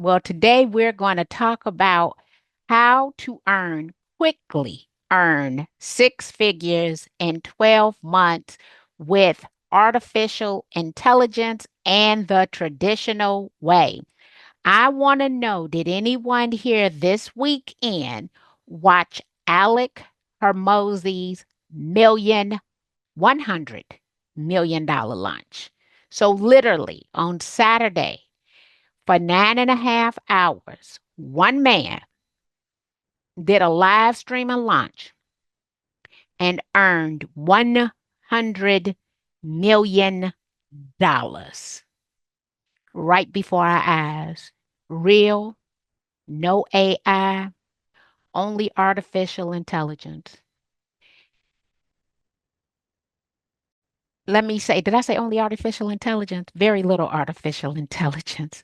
Well, today we're going to talk about how to quickly earn six figures in 12 months with artificial intelligence and the traditional way. I want to know, did anyone here this weekend watch Alec Hermosi's $100 million lunch? So literally on Saturday, for 9.5 hours, one man did a live stream and launch and earned $100 million right before our eyes. Real, no AI, only artificial intelligence. Let me say, did I say only artificial intelligence? Very little artificial intelligence.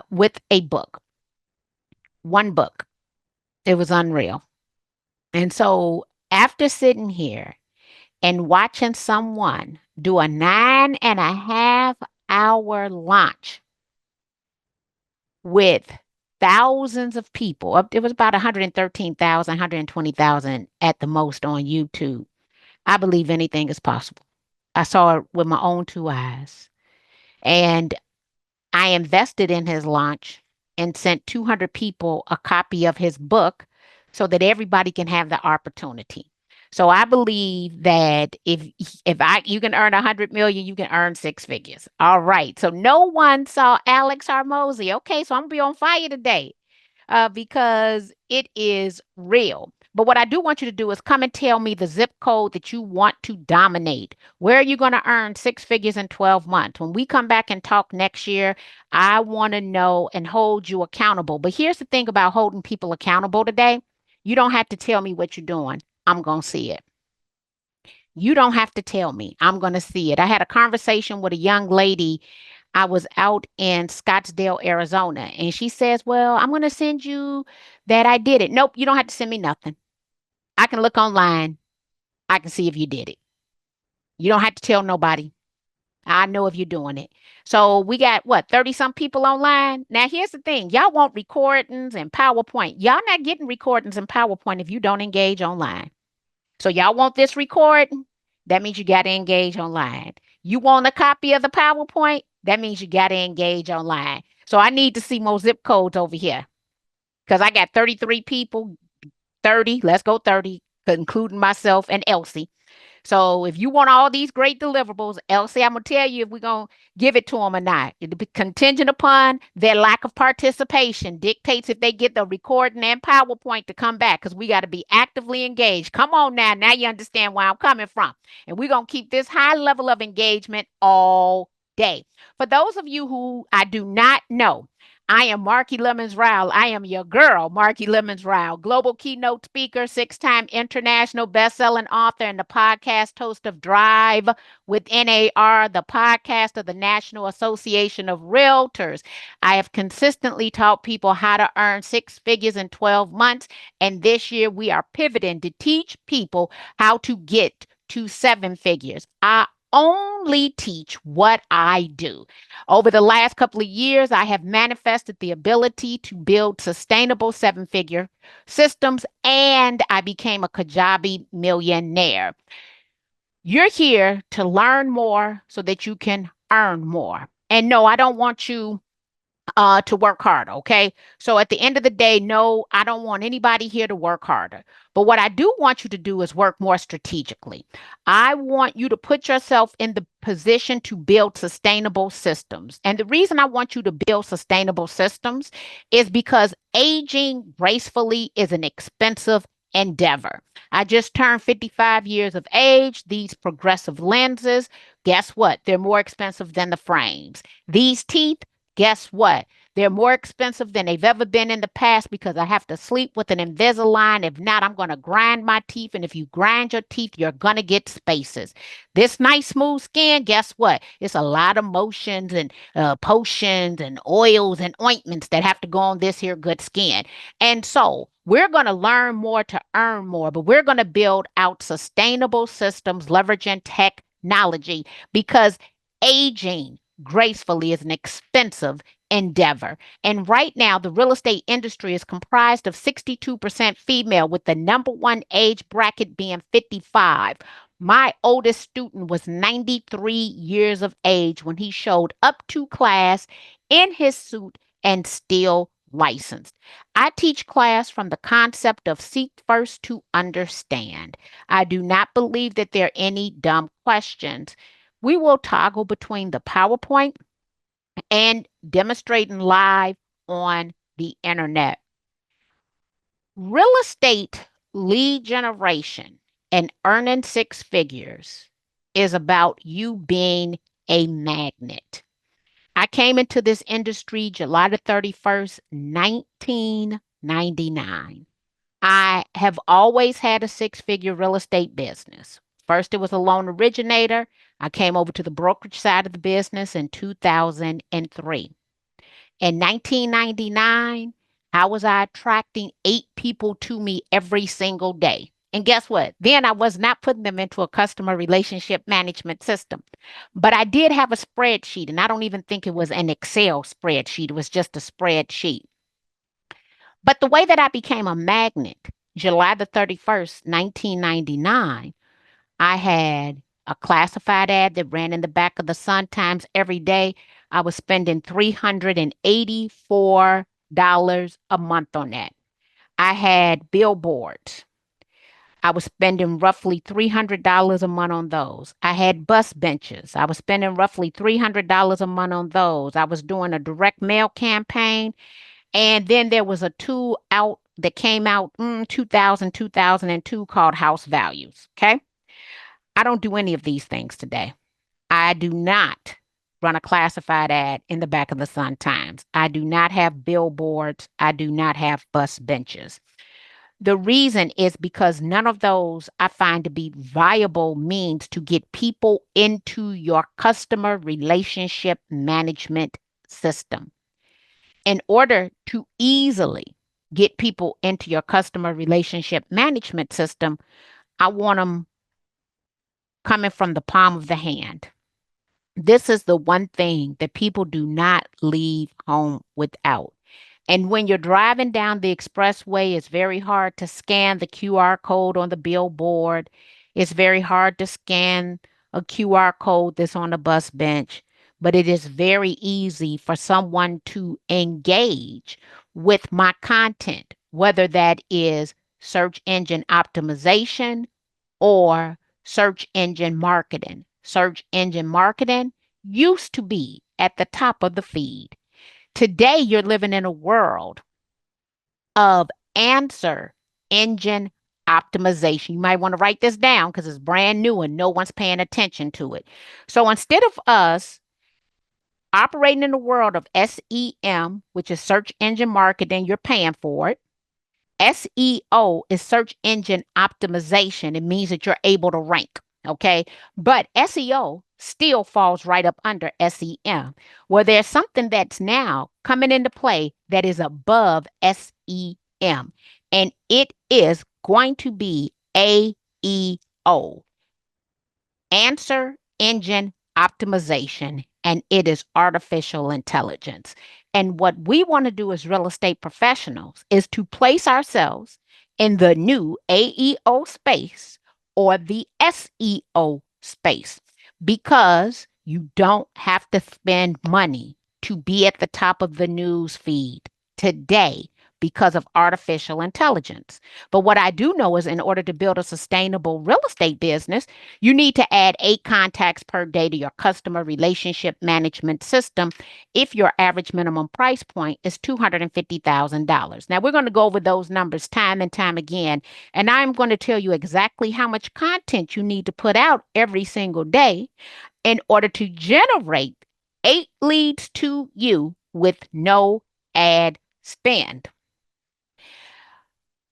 With a book, one book. It was unreal. And so after sitting here and watching someone do a 9.5 hour launch with thousands of people, it was about 113,000, 120,000 at the most on YouTube. I believe anything is possible. I saw it with my own two eyes. And I invested in his launch and sent 200 people a copy of his book so that everybody can have the opportunity. So I believe that if you can earn 100 million, you can earn six figures. All right. So no one saw Alex Harmozy. Okay, so I'm gonna be on fire today because it is real. But what I do want you to do is come and tell me the zip code that you want to dominate. Where are you going to earn six figures in 12 months? When we come back and talk next year, I want to know and hold you accountable. But here's the thing about holding people accountable today. You don't have to tell me what you're doing. I'm going to see it. You don't have to tell me. I'm going to see it. I had a conversation with a young lady. I was out in Scottsdale, Arizona, and she says, well, I'm going to send you that I did it. Nope, you don't have to send me nothing. I can look online. I can see if you did it. You don't have to tell nobody. I know if you're doing it. So we got what, 30 some people online. Now, here's the thing, y'all want recordings and PowerPoint. Y'all not getting recordings and PowerPoint if you don't engage online. So y'all want this recording? That means you got to engage online. You want a copy of the PowerPoint? That means you got to engage online. So I need to see more zip codes over here because I got 33 people, 30, let's go 30, including myself and Elsie. So if you want all these great deliverables, Elsie, I'm going to tell you if we're going to give it to them or not. It'll be contingent upon their lack of participation, dictates if they get the recording and PowerPoint to come back because we got to be actively engaged. Come on now. Now you understand where I'm coming from. And we're going to keep this high level of engagement all day. For those of you who I do not know, I am Marki Lemons Rowell. I am your girl, Marki Lemons Rowell, global keynote speaker, six-time international best-selling author, and the podcast host of Drive with NAR, the podcast of the National Association of Realtors. I have consistently taught people how to earn six figures in 12 months, and this year we are pivoting to teach people how to get to seven figures. I only teach what I do. Over the last couple of years, I have manifested the ability to build sustainable seven figure systems, and I became a Kajabi millionaire. You're here to learn more so that you can earn more. And no, I don't want you to work harder. Okay. So at the end of the day, no, I don't want anybody here to work harder. But what I do want you to do is work more strategically. I want you to put yourself in the position to build sustainable systems. And the reason I want you to build sustainable systems is because aging gracefully is an expensive endeavor. I just turned 55 years of age. These progressive lenses, guess what? They're more expensive than the frames. These teeth, guess what? They're more expensive than they've ever been in the past because I have to sleep with an Invisalign. If not, I'm going to grind my teeth. And if you grind your teeth, you're going to get spaces. This nice, smooth skin, guess what? It's a lot of motions and potions and oils and ointments that have to go on this here good skin. And so we're going to learn more to earn more, but we're going to build out sustainable systems leveraging technology because aging gracefully is an expensive endeavor. And right now, the real estate industry is comprised of 62% female, with the number one age bracket being 55. My oldest student was 93 years of age when he showed up to class in his suit and still licensed. I teach class from the concept of seek first to understand. I do not believe that there are any dumb questions. We will toggle between the PowerPoint and demonstrating live on the internet. Real estate lead generation and earning six figures is about you being a magnet. I came into this industry July the 31st, 1999. I have always had a six-figure real estate business. First, it was a loan originator. I came over to the brokerage side of the business in 2003. In 1999, how was I attracting eight people to me every single day? And guess what? Then I was not putting them into a customer relationship management system. But I did have a spreadsheet, and I don't even think it was an Excel spreadsheet. It was just a spreadsheet. But the way that I became a magnet, July the 31st, 1999, I had a classified ad that ran in the back of the Sun Times every day. I was spending $384 a month on that. I had billboards. I was spending roughly $300 a month on those. I had bus benches. I was spending roughly $300 a month on those. I was doing a direct mail campaign. And then there was a tool out that came out 2002 called House Values. Okay. I don't do any of these things today. I do not run a classified ad in the back of the Sun Times. I do not have billboards. I do not have bus benches. The reason is because none of those I find to be viable means to get people into your customer relationship management system. In order to easily get people into your customer relationship management system, I want them coming from the palm of the hand. This is the one thing that people do not leave home without. And when you're driving down the expressway, it's very hard to scan the QR code on the billboard. It's very hard to scan a QR code that's on a bus bench, but it is very easy for someone to engage with my content, whether that is search engine optimization or search engine marketing. Search engine marketing used to be at the top of the feed. Today, you're living in a world of answer engine optimization. You might want to write this down because it's brand new and no one's paying attention to it. So instead of us operating in the world of SEM, which is search engine marketing, you're paying for it. SEO is search engine optimization. It means that you're able to rank. Okay. But SEO still falls right up under SEM, where there's something that's now coming into play that is above SEM, and it is going to be AEO, answer engine optimization, and it is artificial intelligence. And what we want to do as real estate professionals is to place ourselves in the new AEO space or the SEO space, because you don't have to spend money to be at the top of the news feed today because of artificial intelligence. But what I do know is, in order to build a sustainable real estate business, you need to add 8 contacts per day to your customer relationship management system if your average minimum price point is $250,000. Now, we're going to go over those numbers time and time again, and I'm going to tell you exactly how much content you need to put out every single day in order to generate 8 leads to you with no ad spend.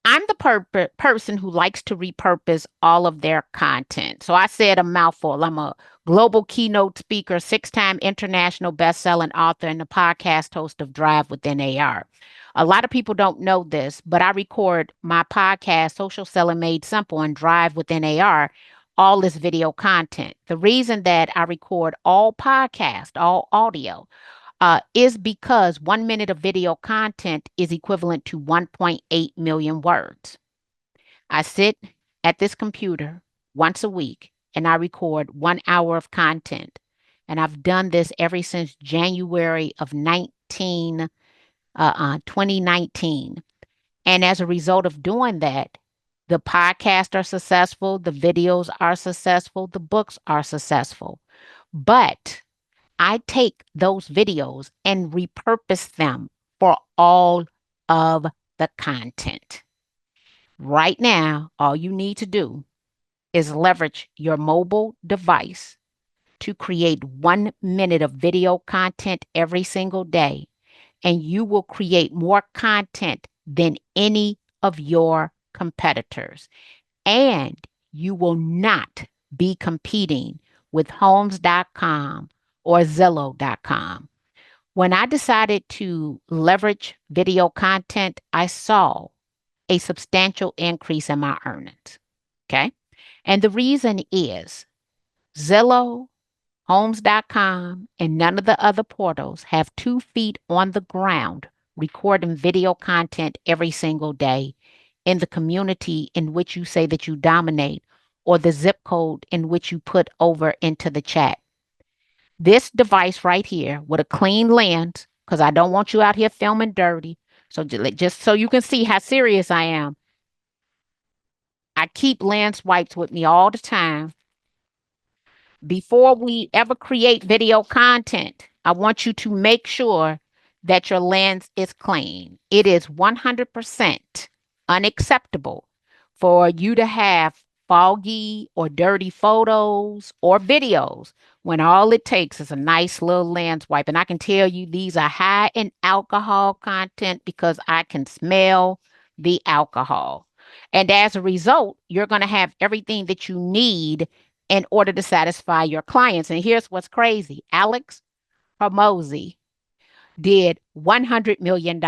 I'm the person who likes to repurpose all of their content. So I said a mouthful. I'm a global keynote speaker, 6-time international best-selling author, and the podcast host of Drive Within AR. A lot of people don't know this, but I record my podcast, Social Selling Made Simple, and Drive Within AR, all this video content. The reason that I record all podcast, all audio, is because 1 minute of video content is equivalent to 1.8 million words. I sit at this computer once a week and I record 1 hour of content. And I've done this ever since January of 2019. And as a result of doing that, the podcasts are successful, the videos are successful, the books are successful. But I take those videos and repurpose them for all of the content. Right now, all you need to do is leverage your mobile device to create 1 minute of video content every single day, and you will create more content than any of your competitors. And you will not be competing with homes.com or Zillow.com. When I decided to leverage video content, I saw a substantial increase in my earnings. Okay. And the reason is Zillow, Homes.com, and none of the other portals have 2 feet on the ground recording video content every single day in the community in which you say that you dominate or the zip code in which you put over into the chat. This device right here with a clean lens, because I don't want you out here filming dirty. So just so you can see how serious I am, I keep lens wipes with me all the time. Before we ever create video content, I want you to make sure that your lens is clean. It is 100% unacceptable for you to have foggy or dirty photos or videos when all it takes is a nice little lens wipe. And I can tell you these are high in alcohol content because I can smell the alcohol. And as a result, you're going to have everything that you need in order to satisfy your clients. And here's what's crazy. Alex Hormozy did $100 million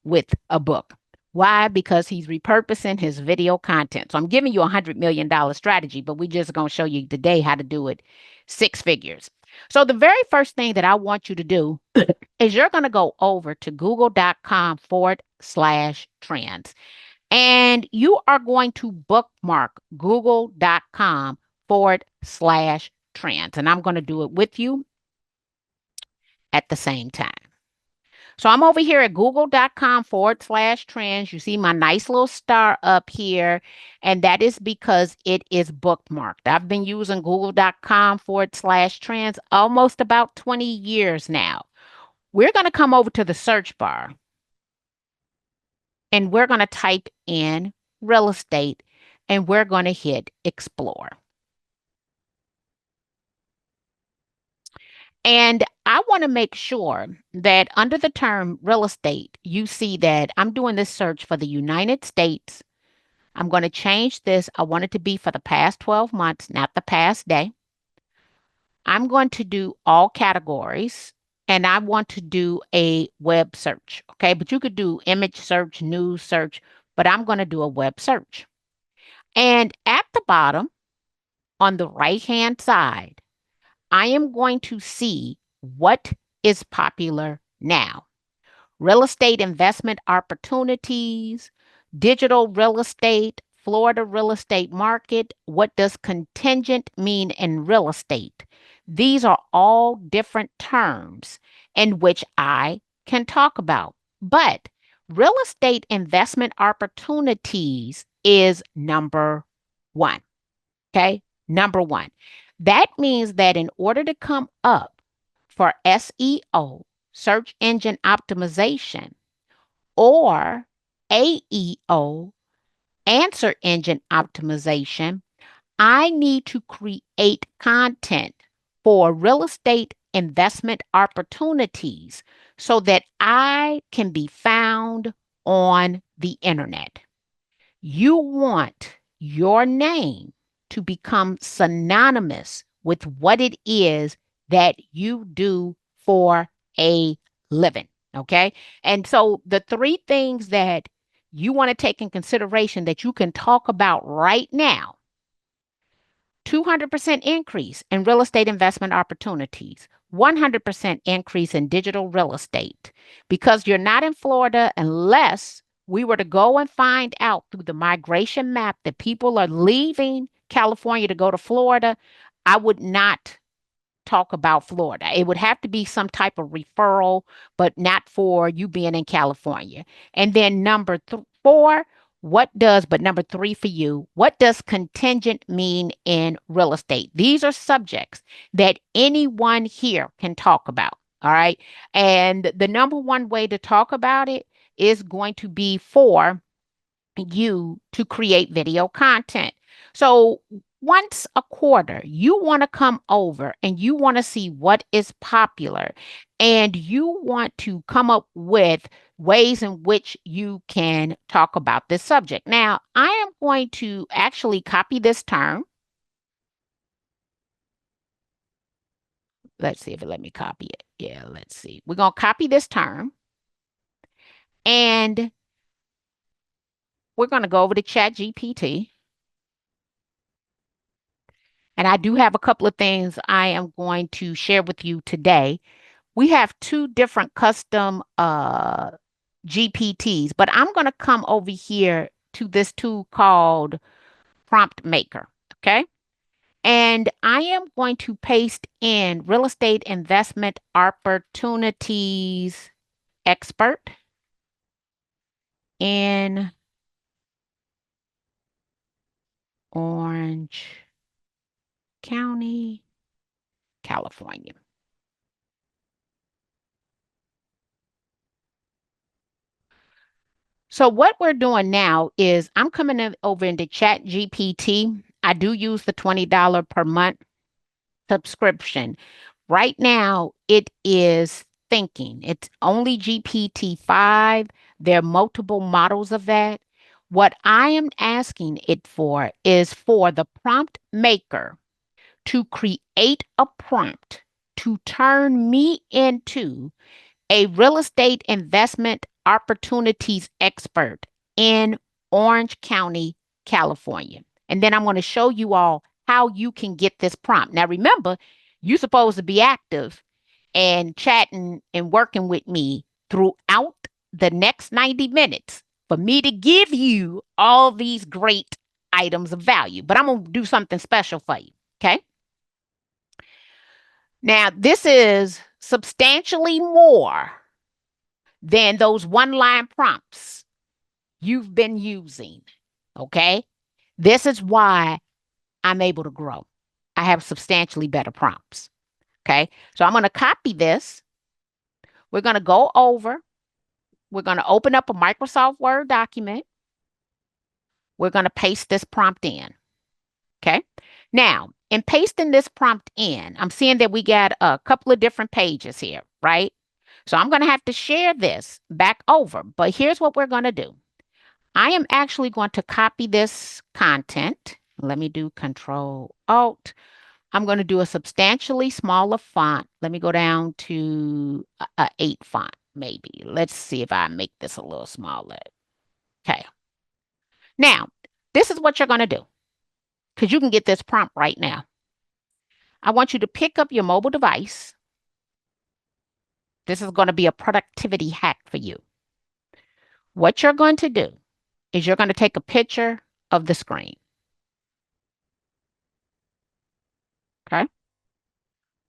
with a book. Why? Because he's repurposing his video content. So I'm giving you $100 million strategy, but we're just going to show you today how to do it 6 figures. So the very first thing that I want you to do is you're going to go over to google.com/trends. And you are going to bookmark google.com/trends. And I'm going to do it with you at the same time. So I'm over here at google.com/trends. You see my nice little star up here. And that is because it is bookmarked. I've been using google.com/trends almost about 20 years now. We're going to come over to the search bar and we're going to type in real estate and we're going to hit explore. And I want to make sure that under the term real estate, you see that I'm doing this search for the United States. I'm going to change this. I want it to be for the past 12 months, not the past day. I'm going to do all categories and I want to do a web search. Okay. But you could do image search, news search, but I'm going to do a web search. And at the bottom on the right-hand side, I am going to see what is popular now. Real estate investment opportunities, digital real estate, Florida real estate market. What does contingent mean in real estate? These are all different terms in which I can talk about. But real estate investment opportunities is number one. Okay, number one. That means that in order to come up for SEO, search engine optimization, or AEO, answer engine optimization, I need to create content for real estate investment opportunities so that I can be found on the internet. You want your name to become synonymous with what it is that you do for a living. Okay. And so the three things that you want to take in consideration that you can talk about right now: 200% increase in real estate investment opportunities, 100% increase in digital real estate because you're not in Florida unless we were to go and find out through the migration map that people are leaving California to go to Florida. I would not talk about Florida. It would have to be some type of referral, but not for you being in California. And then four, but number three for you, what does contingent mean in real estate? These are subjects that anyone here can talk about. All right. And the number one way to talk about it is going to be for you to create video content. So once a quarter, you want to come over and you want to see what is popular and you want to come up with ways in which you can talk about this subject. Now, I am going to actually copy this term. Let's see if it let me copy it. Yeah, let's see. We're going to copy this term and we're going to go over to Chat GPT. And I do have a couple of things I am going to share with you today. We have two different custom GPTs, but I'm going to come over here to this tool called Prompt Maker. Okay. And I am going to paste in real estate investment opportunities expert in Orange County, California. So what we're doing now is I'm coming over into Chat GPT. I do use the $20 per month subscription. Right now, it is thinking. It's only GPT-5. There are multiple models of that. What I am asking it for is for the prompt maker to create a prompt to turn me into a real estate investment opportunities expert in Orange County, California. And then I'm going to show you all how you can get this prompt. Now, remember, you're supposed to be active and chatting and working with me throughout the next 90 minutes for me to give you all these great items of value. But I'm going to do something special for you. Okay. Now, this is substantially more than those one line prompts you've been using. Okay. This is why I'm able to grow. I have substantially better prompts. Okay. So I'm going to copy this. We're going to go over. We're going to open up a Microsoft Word document. We're going to paste this prompt in. Okay. Now, in pasting this prompt in, I'm seeing that we got a couple of different pages here, right? So I'm going to have to share this back over. But here's what we're going to do. I am actually going to copy this content. Let me do Control Alt. I'm going to do a substantially smaller font. Let me go down to a 8 font, maybe. Let's see if I make this a little smaller. Okay. Now, this is what you're going to do because you can get this prompt right now. I want you to pick up your mobile device. This is going to be a productivity hack for you. What you're going to do is you're going to take a picture of the screen. Okay.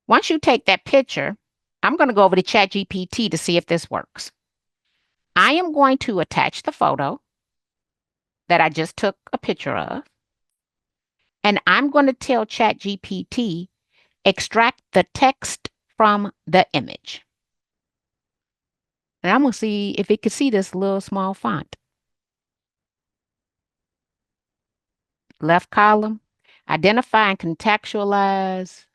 Once you take that picture, I'm going to go over to ChatGPT to see if this works. I am going to attach the photo that I just took a picture of, and I'm going to tell ChatGPT, extract the text from the image. And I'm going to see if it can see this little small font. Left column, identify and contextualize.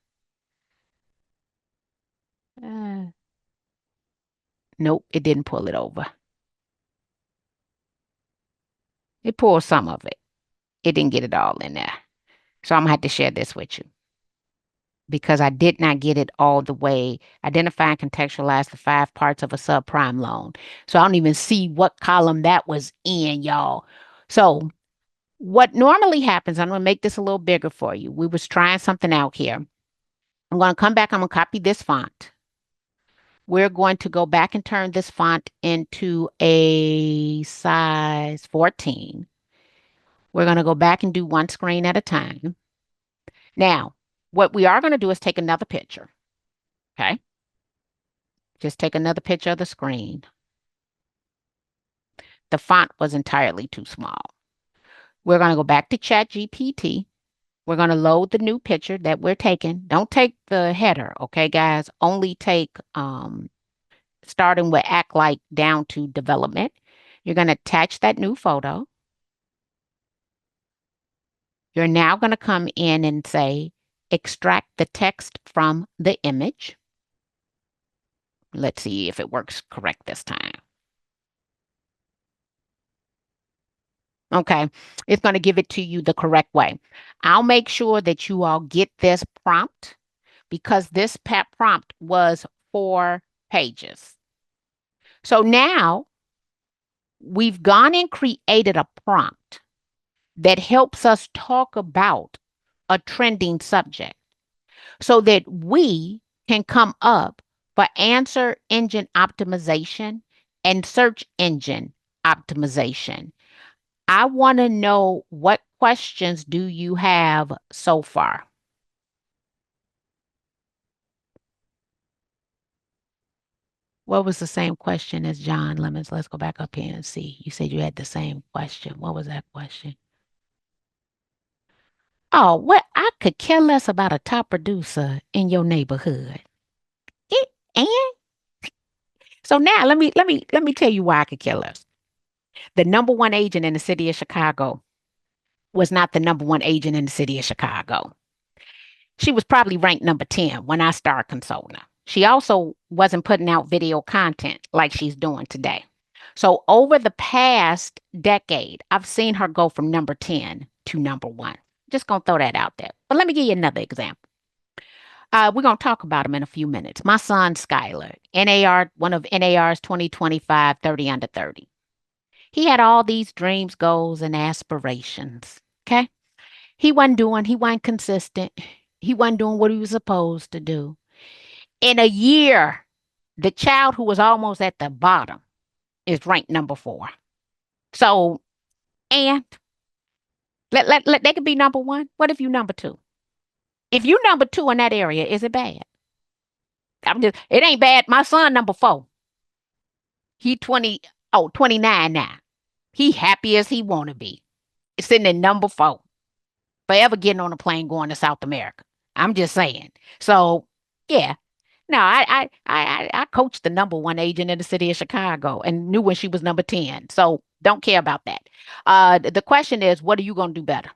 Nope, it didn't pull it over. It pulled some of it. It didn't get it all in there. So I'm going to have to share this with you because I did not get it all the way. Identify and contextualize the 5 parts of a subprime loan. So I don't even see what column that was in, y'all. So what normally happens, I'm going to make this a little bigger for you. We was trying something out here. I'm going to come back. I'm going to copy this font. We're going to go back and turn this font into a size 14. We're going to go back and do one screen at a time. Now, what we are going to do is take another picture. Okay. Just take another picture of the screen. The font was entirely too small. We're going to go back to ChatGPT. We're going to load the new picture that we're taking. Don't take the header, okay, guys? Only take starting with act like down to development. You're going to attach that new photo. You're now going to come in and say, extract the text from the image. Let's see if it works correct this time. Okay, it's going to give it to you the correct way. I'll make sure that you all get this prompt because this prompt was 4 pages. So now we've gone and created a prompt that helps us talk about a trending subject so that we can come up for answer engine optimization and search engine optimization. I want to know, what questions do you have so far? What was the same question as John Lemons? Let's go back up here and see. You said you had the same question. What was that question? Oh, what? I could care less about a top producer in your neighborhood. It, and so now let me tell you why I could care less. The number one agent in the city of Chicago was not the number one agent in the city of Chicago. She was probably ranked number 10 when I started consulting her. She also wasn't putting out video content like she's doing today. So over the past decade, I've seen her go from number 10 to number one. Just gonna throw that out there. But let me give you another example. We're gonna talk about him in a few minutes. My son Skylar, NAR, one of NAR's 2025 30 under 30. He had all these dreams, goals, and aspirations. Okay. He wasn't consistent. He wasn't doing what he was supposed to do. In a year, the child who was almost at the bottom is ranked number 4. So, and they could be number 1. What if you number 2? If you number 2 in that area, is it bad? It ain't bad. My son number 4. He 29 now. He happy as he want to be. Sitting in number 4. Forever getting on a plane going to South America. I'm just saying. So, yeah. No, I coached the number one agent in the city of Chicago and knew when she was number 10. So don't care about that. The question is, what are you going to do better?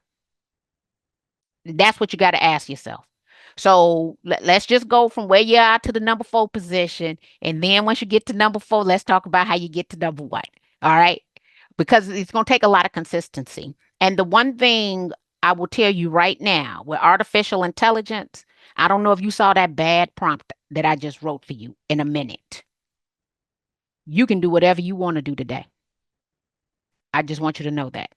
That's what you got to ask yourself. So let's just go from where you are to the number 4 position. And then once you get to number 4, let's talk about how you get to number 1. All right. Because it's going to take a lot of consistency. And the one thing I will tell you right now with artificial intelligence, I don't know if you saw that bad prompt that I just wrote for you in a minute. You can do whatever you want to do today. I just want you to know that.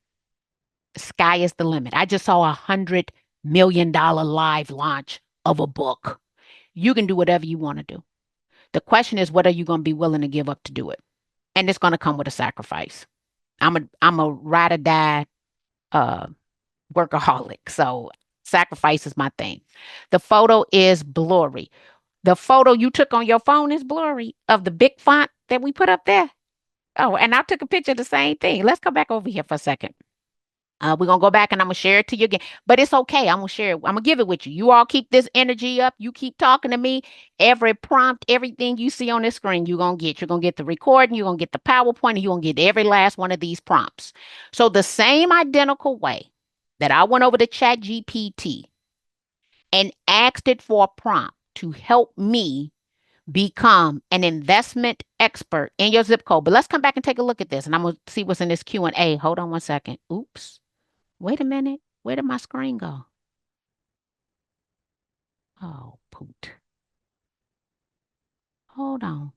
Sky is the limit. I just saw $100 million live launch of a book. You can do whatever you want to do. The question is, what are you going to be willing to give up to do it? And it's going to come with a sacrifice. I'm a ride or die uh, workaholic. So sacrifice is my thing. The photo is blurry. The photo you took on your phone is blurry of the big font that we put up there. Oh, and I took a picture of the same thing. Let's come back over here for a second. We're gonna go back and I'm gonna share it to you again. But it's okay. I'm gonna share it. I'm gonna give it with you. You all keep this energy up. You keep talking to me. Every prompt, everything you see on this screen, you're gonna get. You're gonna get the recording, you're gonna get the PowerPoint, and you're gonna get every last one of these prompts. So the same identical way that I went over to Chat GPT and asked it for a prompt to help me become an investment expert in your zip code. But let's come back and take a look at this, and I'm gonna see what's in this Q&A. Hold on one second. Oops. Wait a minute. Where did my screen go? Oh, poot. Hold on.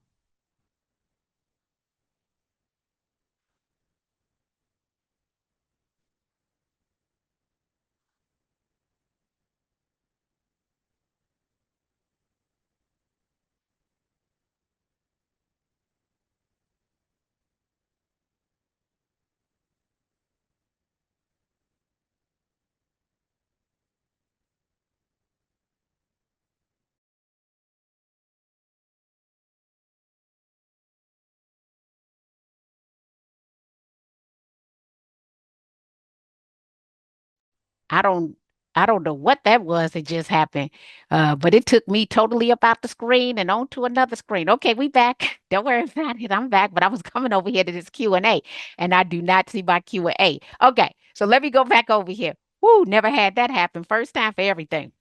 I don't I don't know what that was that just happened. But it took me totally up out the screen and onto another screen. Okay, we back. Don't worry about it. I'm back, but I was coming over here to this Q&A and I do not see my Q&A. Okay, so let me go back over here. Woo, never had that happen. First time for everything.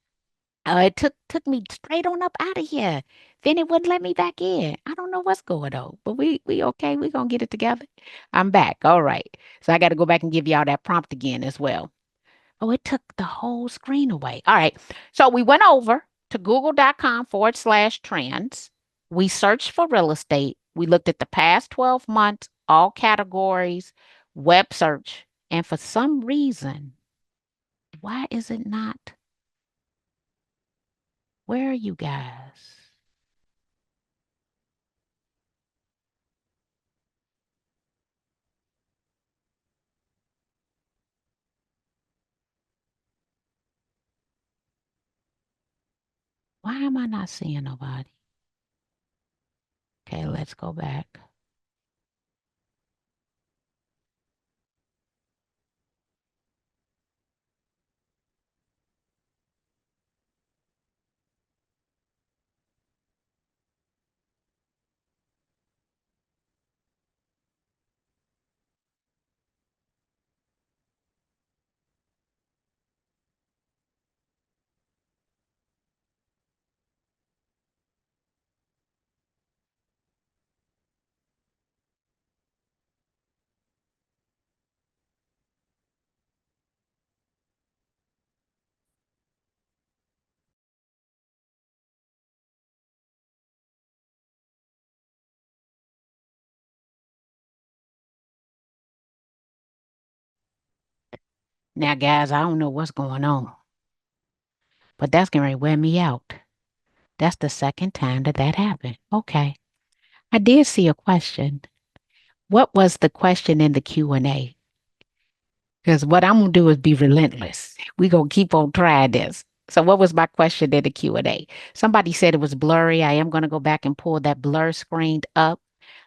It took me straight on up out of here. Then it wouldn't let me back in. I don't know what's going on, but we okay. We gonna get it together. I'm back. All right. So I got to go back and give y'all that prompt again as well. Oh, it took the whole screen away. All right. So we went over to google.com/trends. We searched for real estate. We looked at the past 12 months, all categories, web search. And for some reason, why is it not? Where are you guys? Why am I not seeing nobody? Okay, let's go back. Now, guys, I don't know what's going on, but that's going to wear me out. That's the second time that that happened. Okay. I did see a question. What was the question in the Q&A? Because what I'm going to do is be relentless. We're going to keep on trying this. So what was my question in the Q&A? Somebody said it was blurry. I am going to go back and pull that blur screen up.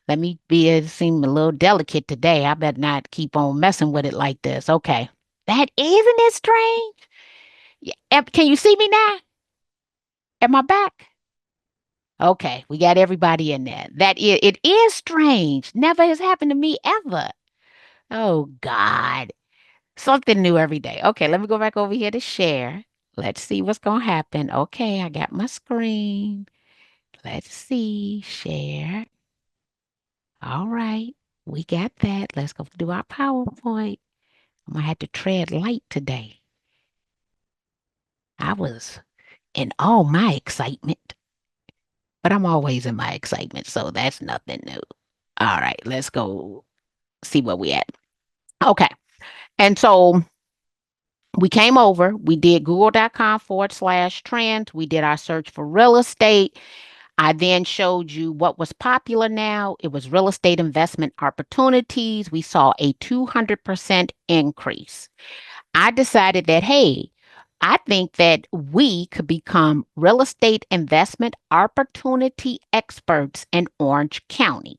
Let me be, it seem a little delicate today. I better not keep on messing with it like this. Okay. That isn't it strange? Yeah. Can you see me now? Am I back? Okay, we got everybody in there. It is strange. Never has happened to me ever. Oh God. Something new every day. Okay, let me go back over here to share. Let's see what's gonna happen. Okay, I got my screen. Let's see. Share. All right. We got that. Let's go do our PowerPoint. I'm gonna have to tread light today. I was in all my excitement, but I'm always in my excitement, so that's nothing new. All right, let's go see where we at. Okay. And so we came over, we did google.com/trends. We did our search for real estate. I then showed you what was popular now. It was real estate investment opportunities. We saw a 200% increase. I decided that, hey, I think that we could become real estate investment opportunity experts in Orange County.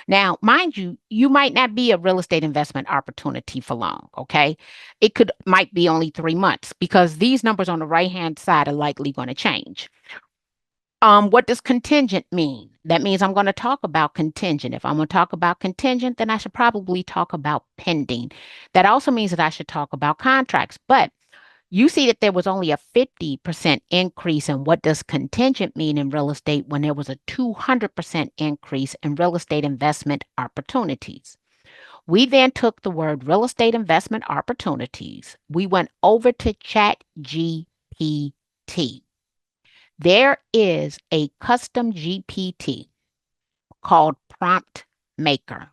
Now, mind you, you might not be a real estate investment opportunity for long, okay? It could might be only 3 months because these numbers on the right-hand side are likely going to change. What does contingent mean? That means I'm going to talk about contingent. If I'm going to talk about contingent, then I should probably talk about pending. That also means that I should talk about contracts. But you see that there was only a 50% increase in what does contingent mean in real estate when there was a 200% increase in real estate investment opportunities. We then took the word real estate investment opportunities. We went over to Chat GPT. There is a custom GPT called Prompt Maker.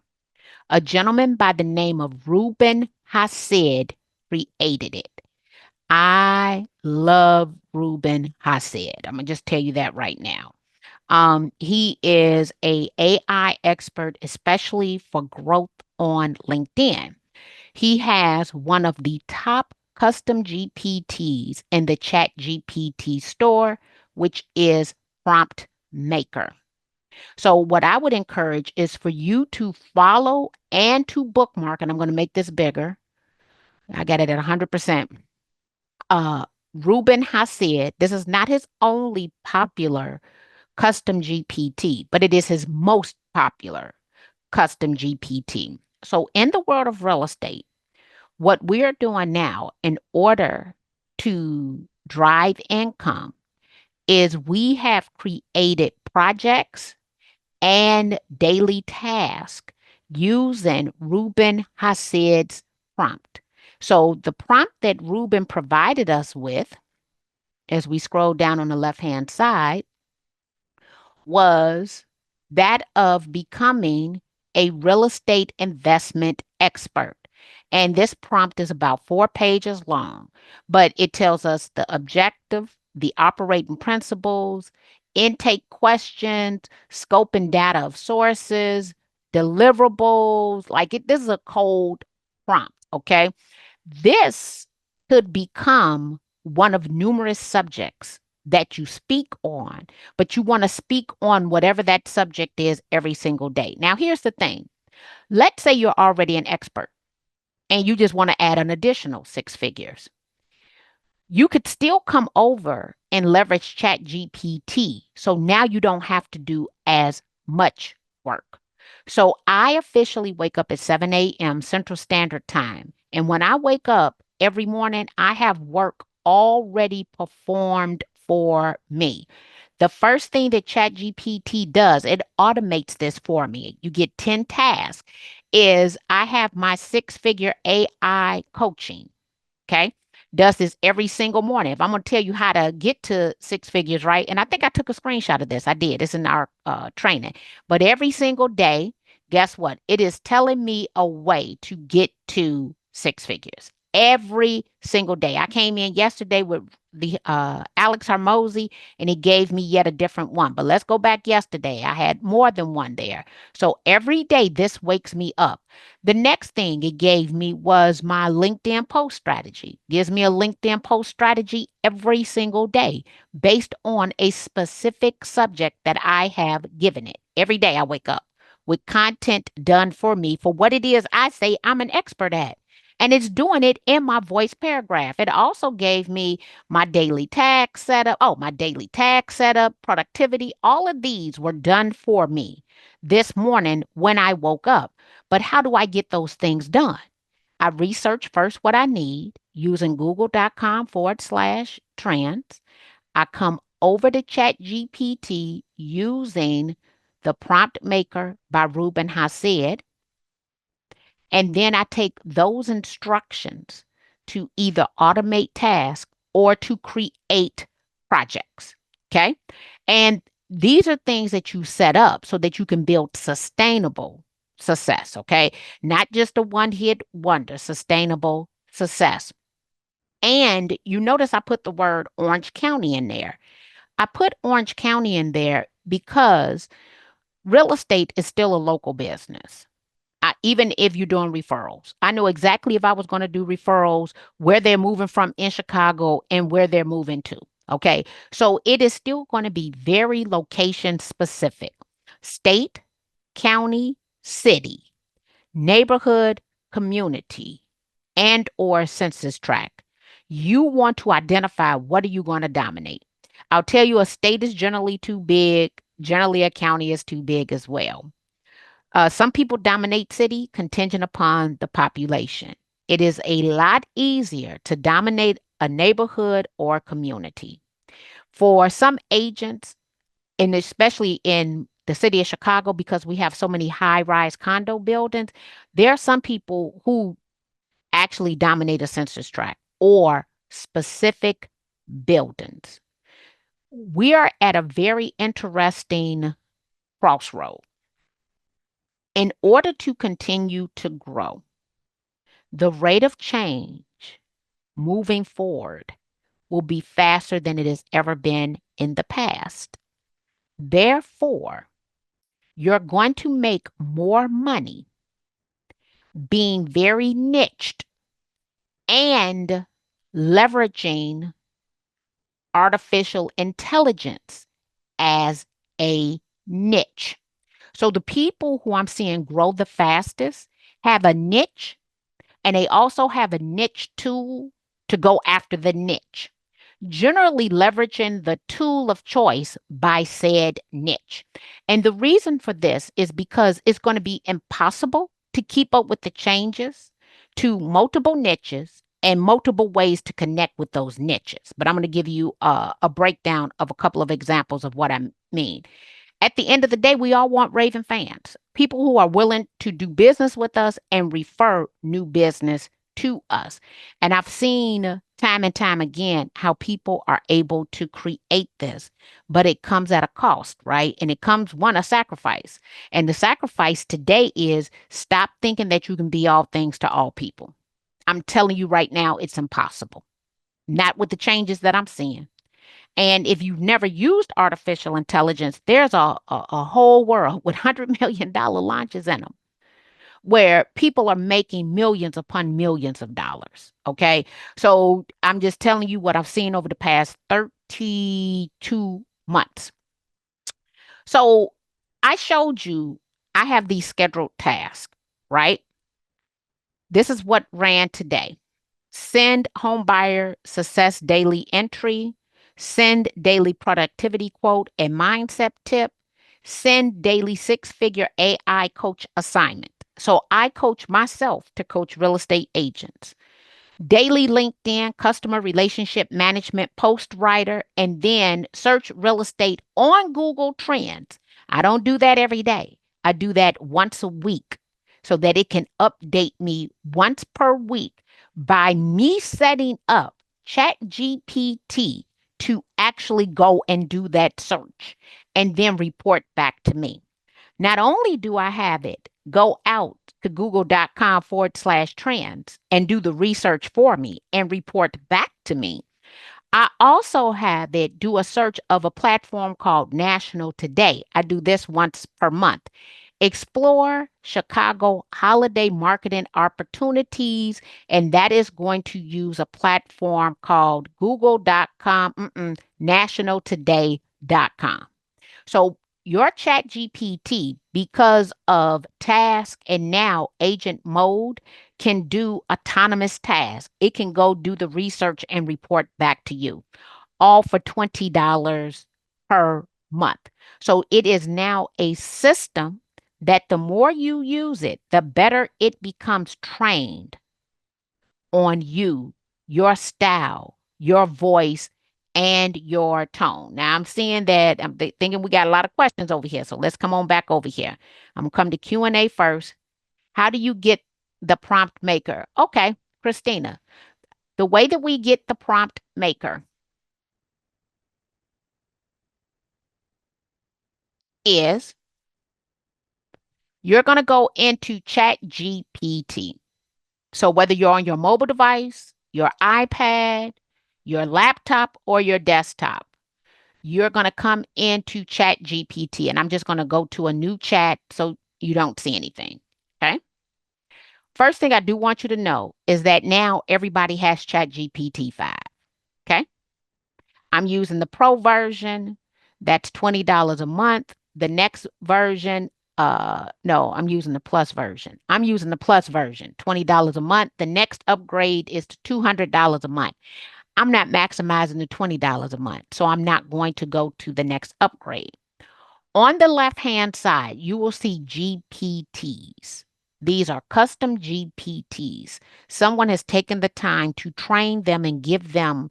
A gentleman by the name of Ruben Hassid created it. I love Ruben Hassid. I'm gonna just tell you that right now. He is a AI expert, especially for growth on LinkedIn. He has one of the top custom GPTs in the Chat GPT store, which is Prompt Maker. So, what I would encourage is for you to follow and to bookmark, and I'm going to make this bigger. I got it at 100%. Uh, Ruben Hassid, this is not his only popular custom GPT, but it is his most popular custom GPT. So, in the world of real estate, what we are doing now in order to drive income is we have created projects and daily tasks using Ruben Hassid's prompt. So, the prompt that Ruben provided us with, as we scroll down on the left hand side, was that of becoming a real estate investment expert. And this prompt is about 4 pages long, but it tells us the objective, the operating principles, intake questions, scope and data of sources, deliverables. This is a cold prompt. Okay. This could become one of numerous subjects that you speak on, but you want to speak on whatever that subject is every single day. Now, here's the thing. Let's say you're already an expert and you just want to add an additional 6 figures. You could still come over and leverage Chat GPT. So now you don't have to do as much work. So I officially wake up at 7 a.m. Central Standard Time. And when I wake up every morning, I have work already performed for me. The first thing that ChatGPT does, it automates this for me. You get 10 tasks, is I have my 6 figure AI coaching. Okay. Does this every single morning. If I'm going to tell you how to get to 6 figures, right? And I think I took a screenshot of this. I did. It's in our training. But every single day, guess what? It is telling me a way to get to 6 figures every single day. I came in yesterday with the Alex Harmozy, and he gave me yet a different one. But let's go back yesterday. I had more than one there. So every day, this wakes me up. The next thing it gave me was my LinkedIn post strategy. Gives me a LinkedIn post strategy every single day based on a specific subject that I have given it. Every day I wake up with content done for me for what it is I say I'm an expert at. And it's doing it in my voice paragraph. It also gave me my daily tag setup. Oh, my daily tag setup, productivity. All of these were done for me this morning when I woke up. But how do I get those things done? I research first what I need using google.com/trends. I come over to ChatGPT using the prompt maker by Ruben Hassid. And then I take those instructions to either automate tasks or to create projects. Okay. And these are things that you set up so that you can build sustainable success. Okay. Not just a one hit wonder, sustainable success. And you notice I put the word Orange County in there. I put Orange County in there because real estate is still a local business. Even if you're doing referrals, I know exactly if I was going to do referrals, where they're moving from in Chicago and where they're moving to. Okay. So it is still going to be very location specific: state, county, city, neighborhood, community, and or census tract. You want to identify what are you going to dominate. I'll tell you, a state is generally too big. Generally, a county is too big as well. Some people dominate city contingent upon the population. It is a lot easier to dominate a neighborhood or community. For some agents, and especially in the city of Chicago, because we have so many high rise condo buildings, there are some people who actually dominate a census tract or specific buildings. We are at a very interesting crossroad. In order to continue to grow, the rate of change moving forward will be faster than it has ever been in the past. Therefore, you're going to make more money being very niched and leveraging artificial intelligence as a niche. So the people who I'm seeing grow the fastest have a niche, and they also have a niche tool to go after the niche, generally leveraging the tool of choice by said niche. And the reason for this is because it's going to be impossible to keep up with the changes to multiple niches and multiple ways to connect with those niches. But I'm going to give you a breakdown of a couple of examples of what I mean. At the end of the day, we all want raving fans, people who are willing to do business with us and refer new business to us. And I've seen time and time again how people are able to create this, but it comes at a cost, right? And it comes, one, a sacrifice. And the sacrifice today is stop thinking that you can be all things to all people. I'm telling you right now, it's impossible. Not with the changes that I'm seeing. And if you've never used artificial intelligence, there's a whole world with $100 million launches in them where people are making millions upon millions of dollars. Okay. So I'm just telling you what I've seen over the past 32 months. So I showed you I have these scheduled tasks, right? This is what ran today. Send home buyer success daily entry, send daily productivity quote and mindset tip, send daily six-figure AI coach assignment. So I coach myself to coach real estate agents. Daily LinkedIn customer relationship management post writer, and then search real estate on Google Trends. I don't do that every day. I do that once a week so that it can update me once per week by me setting up ChatGPT to actually go and do that search and then report back to me. Not only do I have it go out to google.com/trends and do the research for me and report back to me, I also have it do a search of a platform called National Today. I do this once per month. Explore Chicago holiday marketing opportunities, and that is going to use a platform called google.com, nationaltoday.com. So your chat GPT, because of task and now agent mode, can do autonomous tasks. It can go do the research and report back to you, all for $20 per month. So it is now a system that the more you use it, the better it becomes trained on you, your style, your voice, and your tone. Now I'm seeing that I'm thinking we got a lot of questions over here. So let's come on back over here. I'm gonna come to Q&A first. How do you get the prompt maker? Okay, Christina, the way that we get the prompt maker is you're gonna go into Chat GPT. So whether you're on your mobile device, your iPad, your laptop, or your desktop, you're going to come into Chat GPT. And I'm just going to go to a new chat so you don't see anything. Okay. First thing I do want you to know is that now everybody has Chat GPT 5. Okay. I'm using the pro version. That's $20 a month. The next version, no, I'm using the plus version. I'm using the plus version, $20 a month. The next upgrade is to $200 a month. I'm not maximizing the $20 a month, so I'm not going to go to the next upgrade. On the left-hand side, you will see GPTs. These are custom GPTs. Someone has taken the time to train them and give them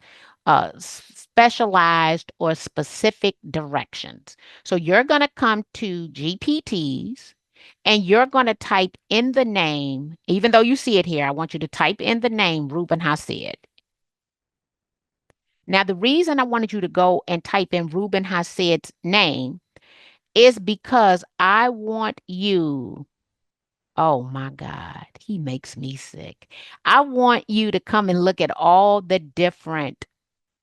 specialized or specific directions. So you're going to come to GPTs and you're going to type in the name, even though you see it here, I want you to type in the name Ruben Hassid. Now, the reason I wanted you to go and type in Ruben Hassid's name is because I want you, oh my God, he makes me sick. I want you to come and look at all the different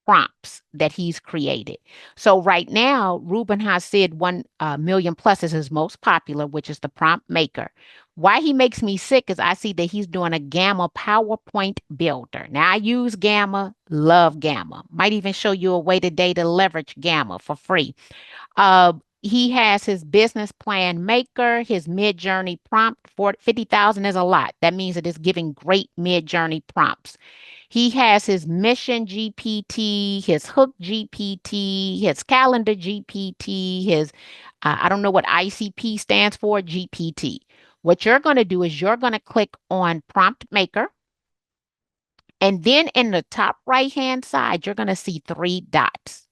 prompts that he's created. So right now, Ruben Hassid 1 million plus is his most popular, which is the prompt maker. Why he makes me sick is I see that he's doing a Gamma PowerPoint builder. Now I use Gamma, love Gamma. Might even show you a way today to leverage Gamma for free. He has his business plan maker, his mid-journey prompt for 50,000 is a lot. That means it is giving great mid-journey prompts. He has his mission GPT, his hook GPT, his calendar GPT, his, I don't know what ICP stands for, GPT. What you're going to do is you're going to click on Prompt Maker. And then in the top right hand side, you're going to see three dots.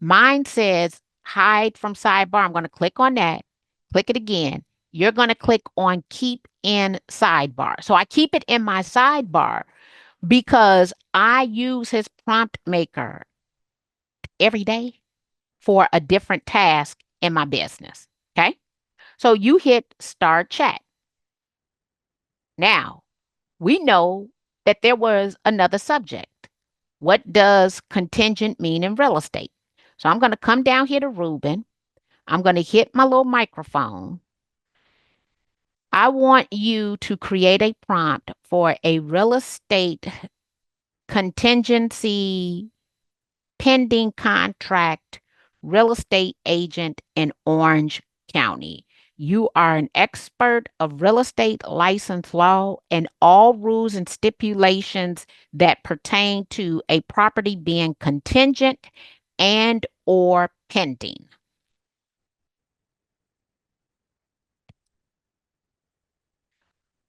Mine says hide from sidebar. I'm going to click on that. Click it again. You're going to click on keep in sidebar. So I keep it in my sidebar because I use his prompt maker every day for a different task in my business. Okay. So you hit start chat. Now we know that there was another subject. What does contingent mean in real estate? So I'm going to come down here to Ruben. I'm going to hit my little microphone. I want you to create a prompt for a real estate contingency pending contract real estate agent in Orange County. You are an expert of real estate license law and all rules and stipulations that pertain to a property being contingent and or pending.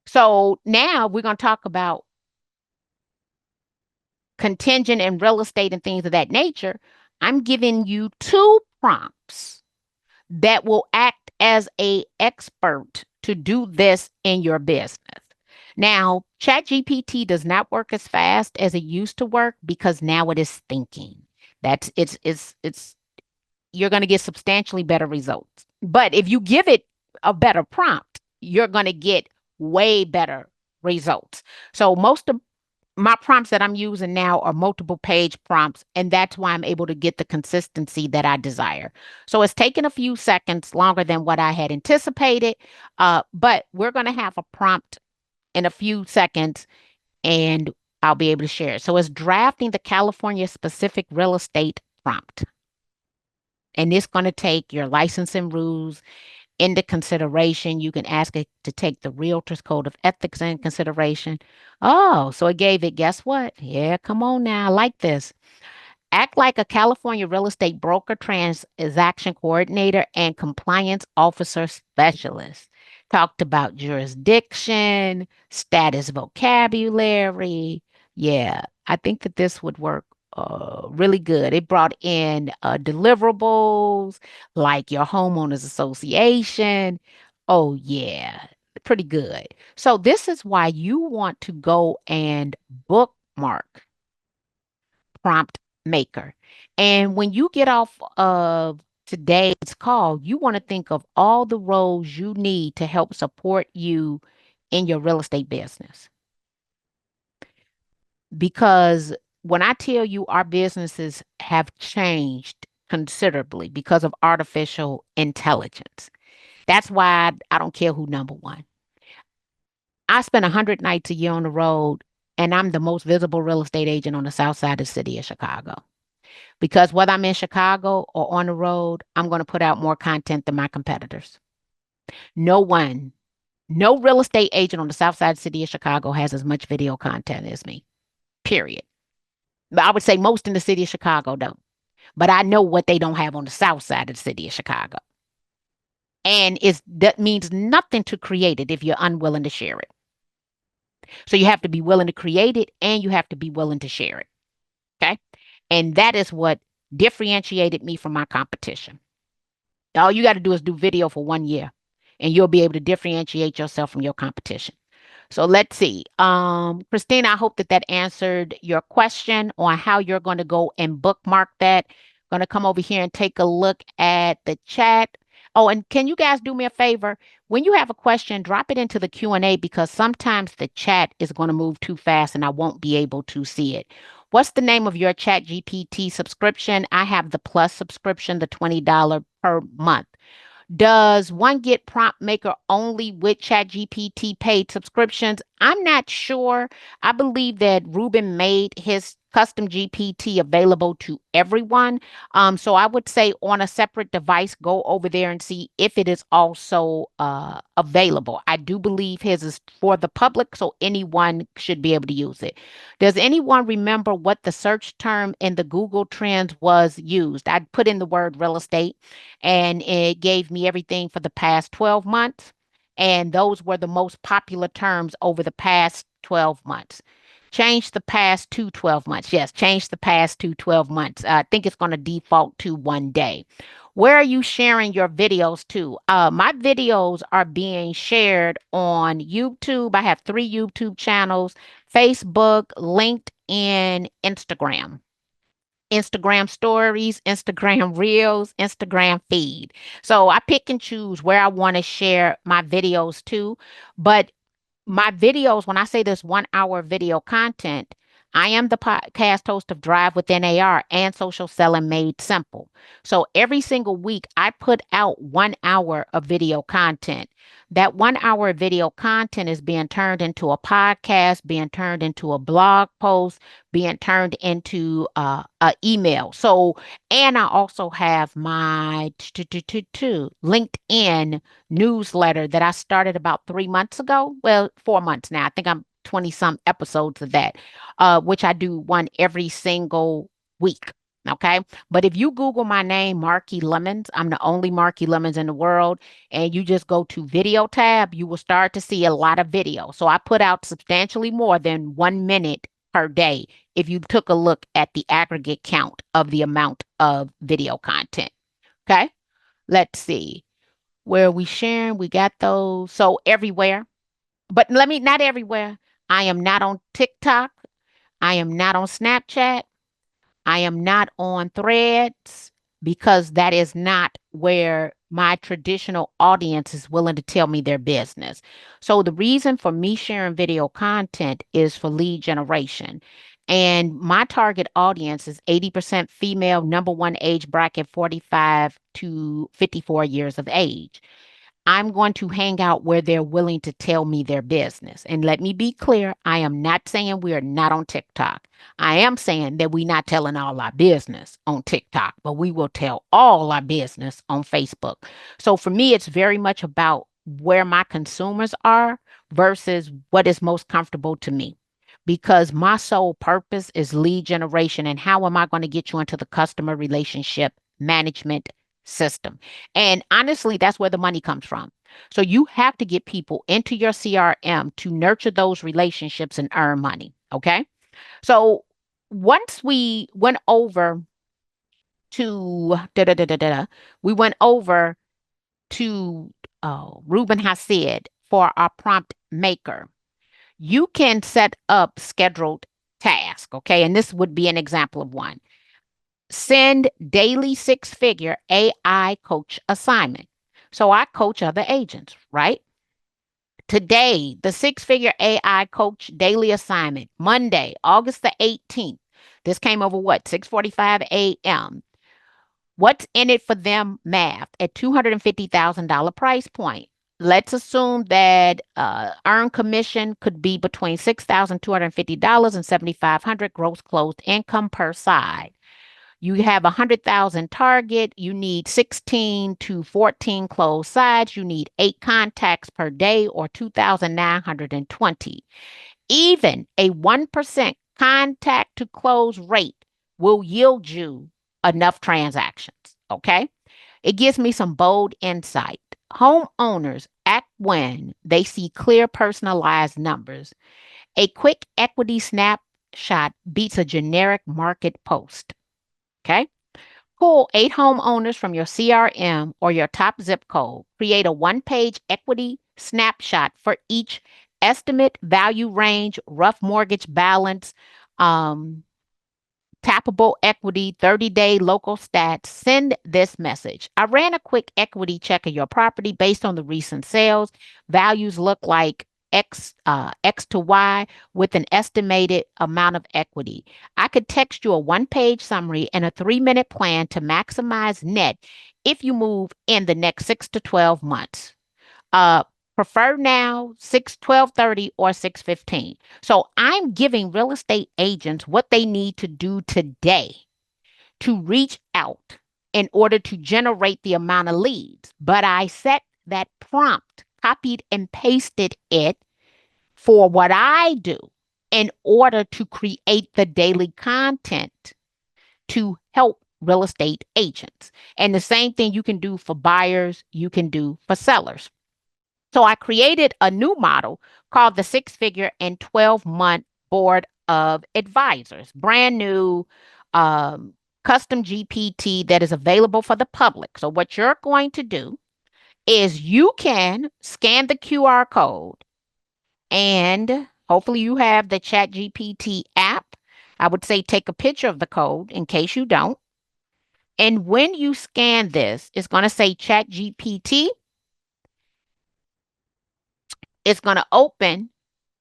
So now we're going to talk about contingent and real estate and things of that nature. I'm giving you two prompts that will act as a expert to do this in your business. Now, ChatGPT does not work as fast as it used to work because now it is thinking. That's it's you're going to get substantially better results. But if you give it a better prompt, you're going to get way better results. So most of my prompts that I'm using now are multiple page prompts, and that's why I'm able to get the consistency that I desire. So it's taken a few seconds longer than what I had anticipated, but we're going to have a prompt in a few seconds, and I'll be able to share it. So it's drafting the California specific real estate prompt. And it's going to take your licensing rules into consideration. You can ask it to take the Realtors Code of Ethics in consideration. Oh, so it gave it, guess what? Yeah, come on now. I like this. Act like a California real estate broker, transaction coordinator, and compliance officer specialist. Talked about jurisdiction, status vocabulary. Yeah, I think that this would work really good. It brought in deliverables like your homeowners association. Oh, yeah, pretty good. So, this is why you want to go and bookmark prompt maker. And when you get off of today's call, you want to think of all the roles you need to help support you in your real estate business. Because when I tell you our businesses have changed considerably because of artificial intelligence, that's why I don't care who number one. I spend 100 nights a year on the road, and I'm the most visible real estate agent on the south side of the city of Chicago. Because whether I'm in Chicago or on the road, I'm going to put out more content than my competitors. No one, no real estate agent on the south side of the city of Chicago has as much video content as me, period. But I would say most in the city of Chicago don't. But I know what they don't have on the south side of the city of Chicago. And that means nothing to create it if you're unwilling to share it. So you have to be willing to create it and you have to be willing to share it. Okay. And that is what differentiated me from my competition. All you got to do is do video for 1 year and you'll be able to differentiate yourself from your competition. So let's see. Christina, I hope that that answered your question on how you're going to go and bookmark that. Going to come over here and take a look at the chat. Oh, and can you guys do me a favor? When you have a question, drop it into the Q&A because sometimes the chat is going to move too fast and I won't be able to see it. What's the name of your Chat GPT subscription? I have the Plus subscription, the $20 per month. Does one get prompt maker only with ChatGPT paid subscriptions? I'm not sure. I believe that Ruben made his custom GPT available to everyone. So I would say on a separate device, go over there and see if it is also available. I do believe his is for the public, so anyone should be able to use it. Does anyone remember what the search term in the Google Trends was used? I put in the word real estate and it gave me everything for the past 12 months. And those were the most popular terms over the past 12 months. Change the past to 12 months. Yes, change the past to 12 months. I think it's going to default to 1 day. Where are you sharing your videos to? My videos are being shared on YouTube. I have 3 YouTube channels: Facebook, LinkedIn, Instagram. Instagram stories, Instagram reels, Instagram feed. So I pick and choose where I want to share my videos to. But my videos, when I say this 1 hour video content, I am the podcast host of Drive Within AR and Social Selling Made Simple. So every single week, I put out 1 hour of video content. That 1 hour video content is being turned into a podcast, being turned into a blog post, being turned into a email. So, and I also have my LinkedIn newsletter that I started about 3 months ago. Well, 4 months now. I think I'm 20 some episodes of that, which I do one every single week. Okay. But if you Google my name, Marki Lemons, I'm the only Marki Lemons in the world, and you just go to video tab, you will start to see a lot of video. So I put out substantially more than 1 minute per day if you took a look at the aggregate count of the amount of video content. Okay. Let's see where we sharing. We got those. So everywhere, but let me not everywhere. I am not on TikTok. I am not on Snapchat. I am not on Threads because that is not where my traditional audience is willing to tell me their business. So the reason for me sharing video content is for lead generation. And my target audience is 80% female, number one age bracket 45 to 54 years of age. I'm going to hang out where they're willing to tell me their business. And let me be clear, I am not saying we are not on TikTok. I am saying that we're not telling all our business on TikTok, but we will tell all our business on Facebook. So for me, it's very much about where my consumers are versus what is most comfortable to me. Because my sole purpose is lead generation. And how am I going to get you into the customer relationship management system? And honestly, that's where the money comes from. So you have to get people into your CRM to nurture those relationships and earn money. Okay. So once we went over to we went over to Ruben has said for our prompt maker, you can set up scheduled tasks. Okay. And this would be an example of one. Send daily 6-figure AI coach assignment. So I coach other agents, right? Today, the 6-figure AI coach daily assignment, Monday, August the 18th. This came over what? 6:45 a.m. What's in it for them math at $250,000 price point? Let's assume that earned commission could be between $6,250 and $7,500 gross closed income per side. You have 100,000 target. You need 16 to 14 closed sides. You need 8 contacts per day or 2,920. Even a 1% contact to close rate will yield you enough transactions. Okay. It gives me some bold insight. Homeowners act when they see clear personalized numbers. A quick equity snapshot beats a generic market post. Okay. Pull 8 homeowners from your CRM or your top zip code. Create a 1-page equity snapshot for each estimate, value range, rough mortgage balance, um, tappable equity, 30-day local stats. Send this message. I ran a quick equity check of your property based on the recent sales. Values look like X to Y with an estimated amount of equity. I could text you a 1-page summary and a 3-minute plan to maximize net if you move in the next 6 to 12 months. Uh, Prefer now, 6, 12:30 or 6:15. So I'm giving real estate agents what they need to do today to reach out in order to generate the amount of leads. But I set that prompt, copied and pasted it for what I do in order to create the daily content to help real estate agents. And the same thing you can do for buyers, you can do for sellers. So I created a new model called the Six Figure and 12-Month Board of Advisors, brand new um, custom GPT that is available for the public. So what you're going to do is you can scan the QR code, and hopefully you have the Chat GPT app. I would say take a picture of the code in case you don't. And when you scan this, it's going to say Chat GPT. It's going to open,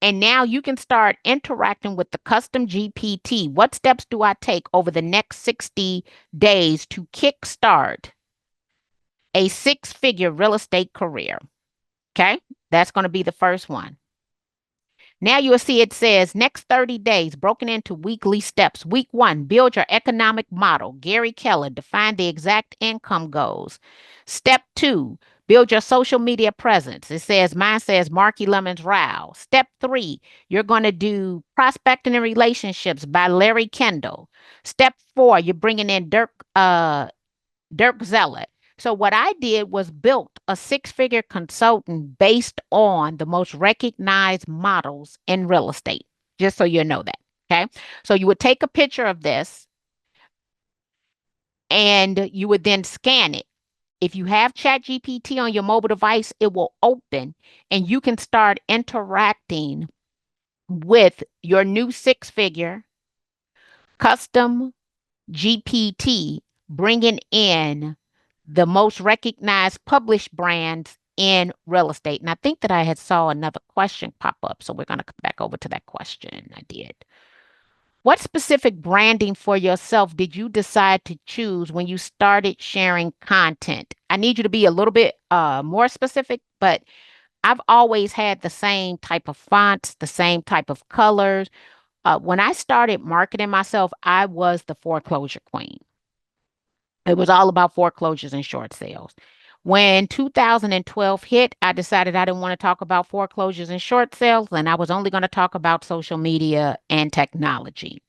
and now you can start interacting with the custom GPT. What steps do I take over the next 60 days to kickstart a six-figure real estate career? Okay, that's going to be the first one. Now you'll see it says next 30 days broken into weekly steps. Week 1, build your economic model. Gary Keller, define the exact income goals. Step 2, build your social media presence. Mine says Marki Lemons Row. Step 3, you're going to do prospecting and relationships by Larry Kendall. Step 4, you're bringing in Dirk Zeller. So what I did was built a six-figure consultant based on the most recognized models in real estate, just so you know that. Okay. So you would take a picture of this and you would then scan it. If you have ChatGPT on your mobile device, it will open and you can start interacting with your new six-figure custom GPT, bringing in the most recognized published brands in real estate. And I think that I had saw another question pop up. So we're going to come back over to that question. I did. What specific branding for yourself did you decide to choose when you started sharing content? I need you to be a little bit more specific, but I've always had the same type of fonts, the same type of colors. When I started marketing myself, I was the foreclosure queen. It was all about foreclosures and short sales. When 2012 hit, I decided I didn't want to talk about foreclosures and short sales, and I was only going to talk about social media and technology.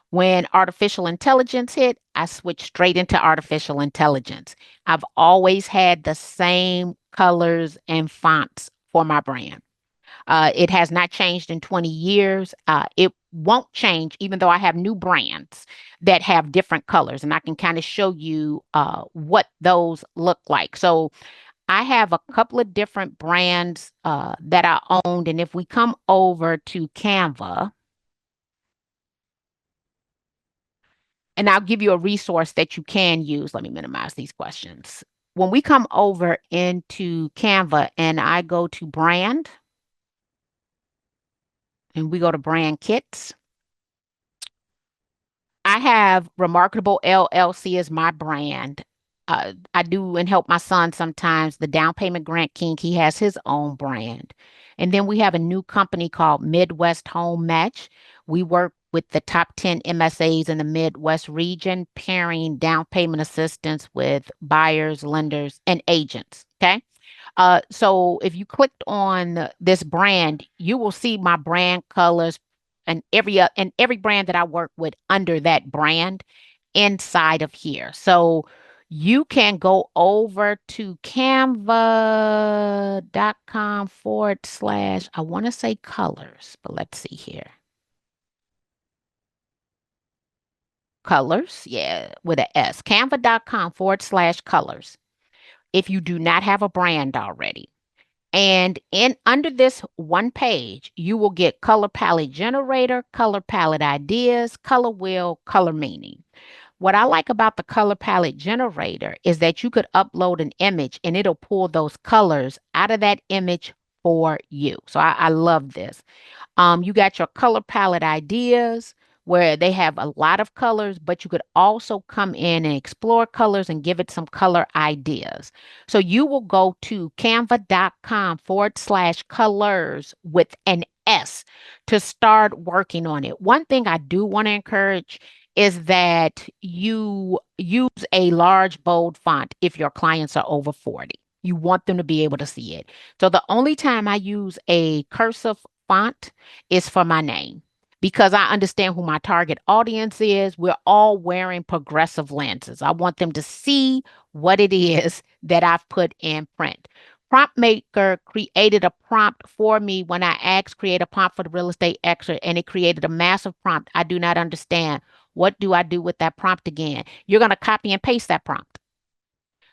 When artificial intelligence hit, I switched straight into artificial intelligence. I've always had the same colors and fonts for my brand. It has not changed in 20 years. It won't change, even though I have new brands that have different colors, and I can kind of show you what those look like. So I have a couple of different brands that I owned, and if we come over to Canva, and I'll give you a resource that you can use. Let me minimize these questions. When we come over into Canva and I go to brand, and we go to brand kits, I have Remarkable LLC as my brand. I do and help my son sometimes. The Down Payment Grant King, he has his own brand. And then we have a new company called Midwest Home Match. We work with the top 10 MSAs in the Midwest region, pairing down payment assistance with buyers, lenders, and agents. Okay. So if you clicked on this brand, you will see my brand colors and every brand that I work with under that brand inside of here. So you can go over to canva.com/, I want to say colors, but let's see here. Colors, yeah, with a S. Canva.com/colors. If you do not have a brand already. And in under this one page, you will get color palette generator, color palette ideas, color wheel, color meaning. What I like about the color palette generator is that you could upload an image and it'll pull those colors out of that image for you. So I love this. You got your color palette ideas, where they have a lot of colors, but you could also come in and explore colors and give it some color ideas. So you will go to canva.com/colors with an S to start working on it. One thing I do want to encourage is that you use a large, bold font if your clients are over 40. You want them to be able to see it. So the only time I use a cursive font is for my name because I understand who my target audience is. We're all wearing progressive lenses. I want them to see what it is that I've put in print. Prompt Maker created a prompt for me when I asked create a prompt for the real estate expert, and it created a massive prompt. I do not understand. What do I do with that prompt again? You're going to copy and paste that prompt.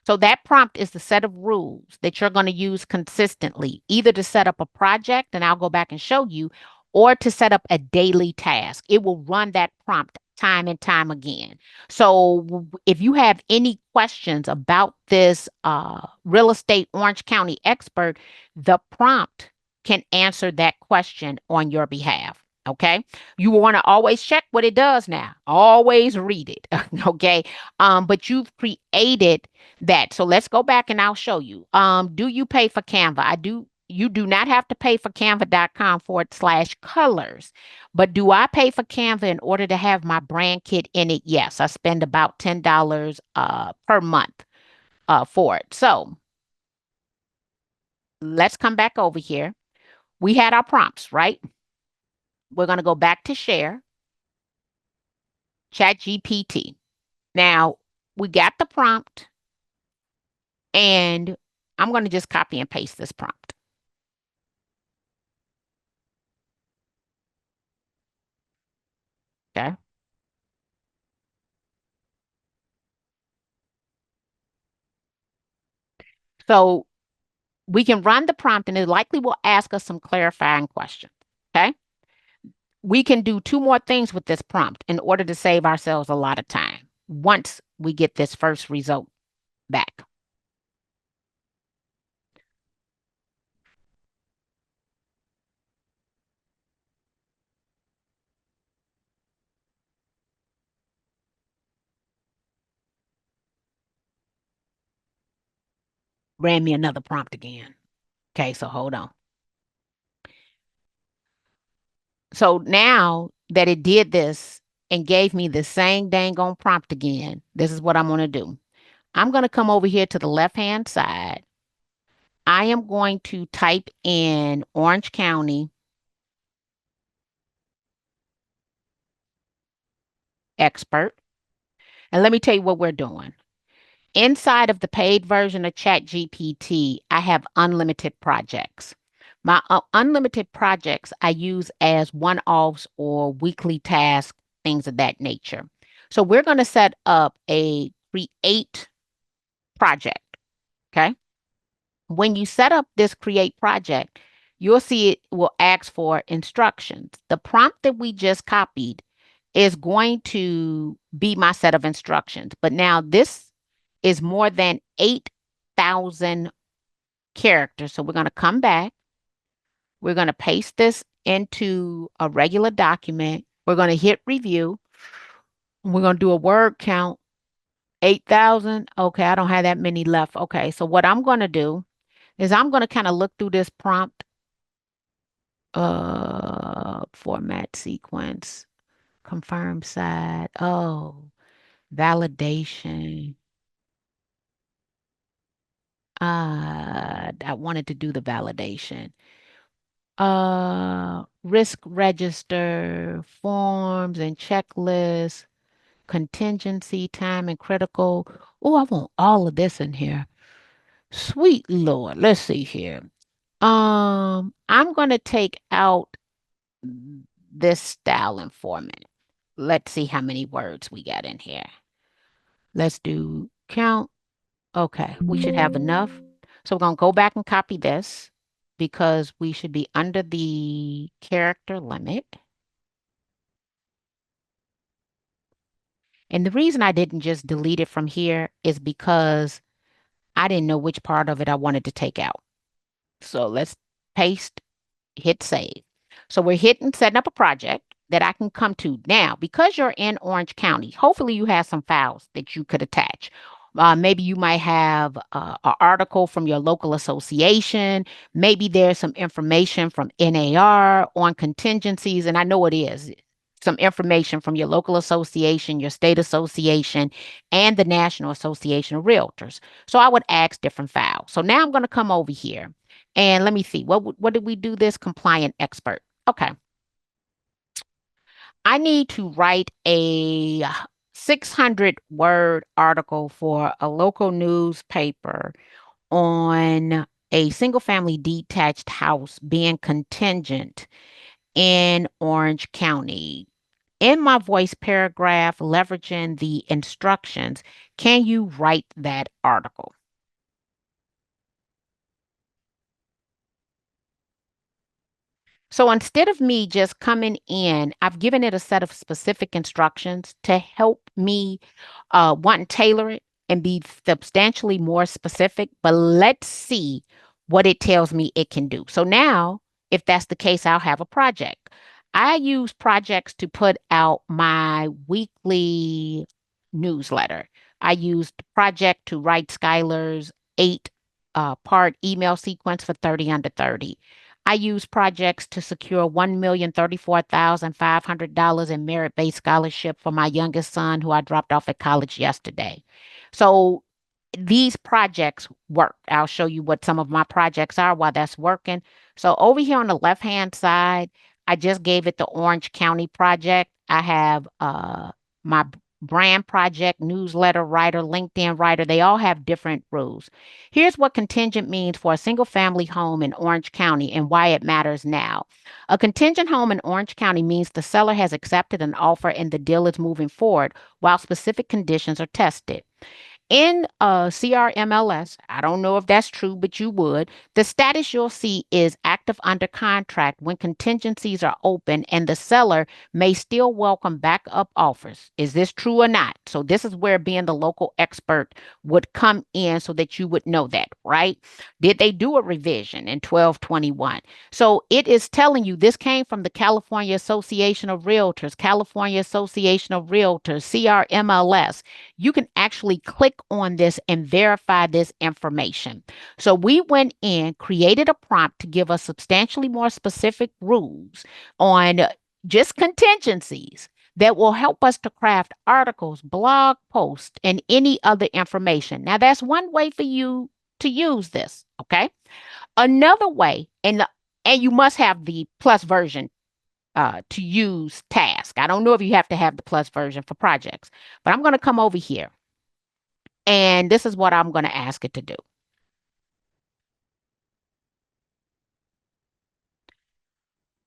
So that prompt is the set of rules that you're going to use consistently, either to set up a project, and I'll go back and show you, or to set up a daily task. It will run that prompt time and time again. So if you have any questions about this real estate Orange County expert, the prompt can answer that question on your behalf. Okay. You want to always check what it does now. Always read it. Okay. But you've created that. So let's go back and I'll show you. Do you pay for Canva? I do. You do not have to pay for canva.com/colors. But do I pay for Canva in order to have my brand kit in it? Yes, I spend about $10 per month for it. So let's come back over here. We had our prompts, right? We're going to go back to share, Chat GPT. Now we got the prompt and I'm going to just copy and paste this prompt. Okay. So we can run the prompt and it likely will ask us some clarifying questions. Okay. We can do two more things with this prompt in order to save ourselves a lot of time once we get this first result back. Ran me another prompt again. Okay, so hold on. So now that it did this and gave me the same dang on prompt again, this is what I'm going to do. I'm going to come over here to the left-hand side. I am going to type in Orange County expert. And let me tell you what we're doing. Inside of the paid version of ChatGPT, I have unlimited projects. My unlimited projects I use as one-offs or weekly tasks, things of that nature. So we're going to set up a create project. Okay. When you set up this create project, you'll see it will ask for instructions. The prompt that we just copied is going to be my set of instructions. But now this is more than 8,000 characters. So we're going to come back. We're going to paste this into a regular document. We're going to hit review. We're going to do a word count. 8,000. Okay, I don't have that many left. Okay, so what I'm going to do is I'm going to kind of look through this prompt. Format sequence, confirm side. Oh, validation. I wanted to do the validation. Risk register, forms and checklists, contingency, time and critical. Oh, I want all of this in here. Sweet Lord. Let's see here. I'm gonna take out this style and format. Let's see how many words we got in here. Let's do count. Okay, we should have enough. So we're going to go back and copy this because we should be under the character limit. And the reason I didn't just delete it from here is because I didn't know which part of it I wanted to take out. So let's paste, hit save. So we're hitting setting up a project. that I can come to. Now, because you're in Orange County, hopefully you have some files that you could attach. Maybe you might have an article from your local association. Maybe there's some information from NAR on contingencies, and I know it is. Some information from your local association, your state association, and the National Association of Realtors. So I would ask different files. So now I'm going to come over here and let me see. What did we do this? Compliant expert. Okay. I need to write a 600-word article for a local newspaper on a single family detached house being contingent in Orange County. In my voice paragraph, leveraging the instructions, can you write that article? So instead of me just coming in, I've given it a set of specific instructions to help me want to tailor it and be substantially more specific. But let's see what it tells me it can do. So now, if that's the case, I'll have a project. I use projects to put out my weekly newsletter. I used project to write Skylar's eight part email sequence for 30 under 30. I use projects to secure $1,034,500 in merit-based scholarship for my youngest son, who I dropped off at college yesterday. So these projects work. I'll show you what some of my projects are while that's working. So over here on the left-hand side, I just gave it the Orange County project. I have my brand project, newsletter writer, LinkedIn writer. They all have different rules. Here's what contingent means for a single family home in Orange County and why it matters now. A contingent home in Orange County means the seller has accepted an offer and the deal is moving forward while specific conditions are tested. In CRMLS, I don't know if that's true, but you would. The status you'll see is active under contract when contingencies are open and the seller may still welcome backup offers. Is this true or not? So, this is where being the local expert would come in so that you would know that, right? Did they do a revision in 1221? So, it is telling you this came from the California Association of Realtors, California Association of Realtors, CRMLS. You can actually click on this and verify this information. So we went in, created a prompt to give us substantially more specific rules on just contingencies that will help us to craft articles, blog posts, and any other information. Now, that's one way for you to use this, okay? Another way, and you must have the plus version to use task. I don't know if you have to have the plus version for projects, but I'm going to come over here and this is what I'm going to ask it to do.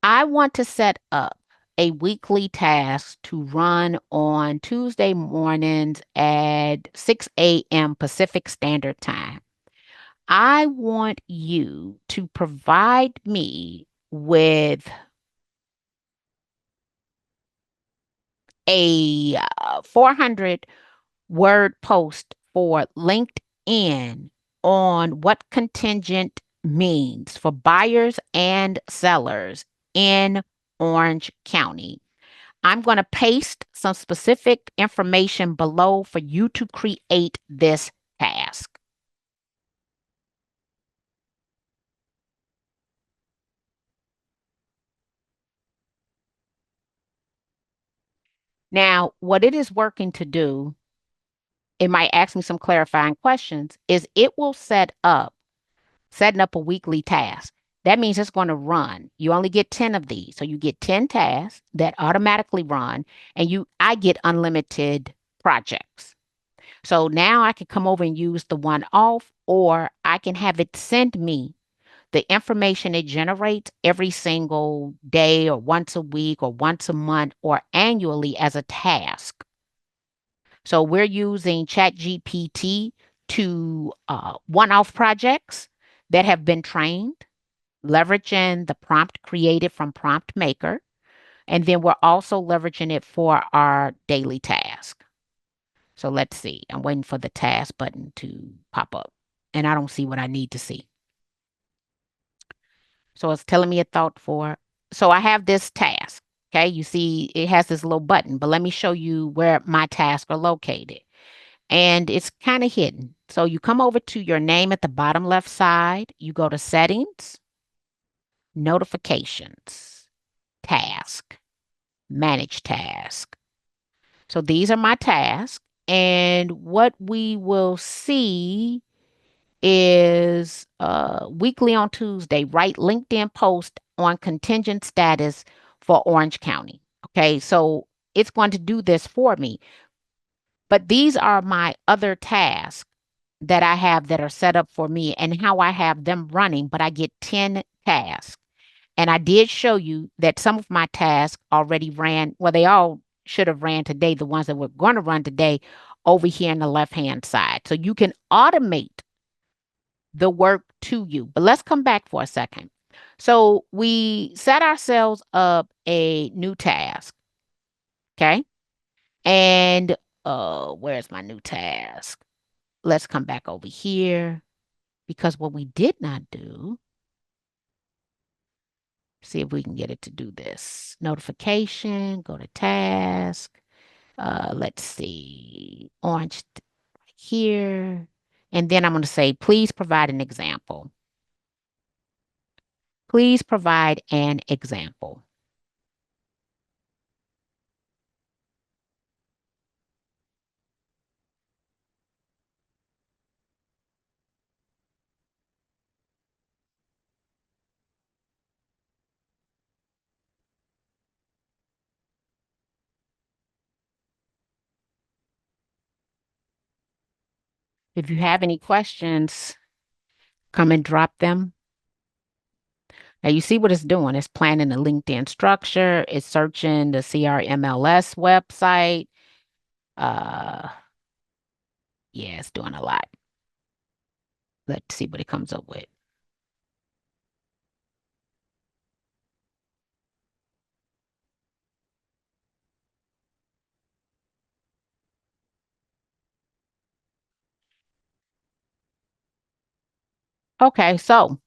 I want to set up a weekly task to run on Tuesday mornings at 6 a.m. Pacific Standard Time. I want you to provide me with a 400 word post for LinkedIn on what contingent means for buyers and sellers in Orange County. I'm going to paste some specific information below for you to create this task. Now, what it is working to do, it might ask me some clarifying questions, is it will setting up a weekly task. That means it's going to run. You only get 10 of these. So you get 10 tasks that automatically run and I get unlimited projects. So now I can come over and use the one off, or I can have it send me the information it generates every single day or once a week or once a month or annually as a task. So we're using ChatGPT to one-off projects that have been trained, leveraging the prompt created from Prompt Maker. And then we're also leveraging it for our daily task. So let's see. I'm waiting for the task button to pop up. And I don't see what I need to see. So it's telling me a thought for. So I have this task. Okay, you see it has this little button, but let me show you where my tasks are located. And it's kind of hidden. So you come over to your name at the bottom left side, you go to settings, notifications, task, manage task. So these are my tasks. And what we will see is weekly on Tuesday, write LinkedIn post on contingent status for Orange County. Okay, so it's going to do this for me. But these are my other tasks that I have that are set up for me and how I have them running, but I get 10 tasks. And I did show you that some of my tasks already ran, well, they all should have ran today, the ones that were going to run today over here on the left-hand side. So you can automate the work to you. But let's come back for a second. So we set ourselves up a new task, okay? And where's my new task? Let's come back over here because what we did not do, see if we can get it to do this. Notification, go to task. Let's see, orange here. And then I'm going to say, please provide an example. Please provide an example. If you have any questions, come and drop them. Now you see what it's doing. It's planning the LinkedIn structure. It's searching the CRMLS website. Uh, yeah, it's doing a lot. Let's see what it comes up with. Okay, so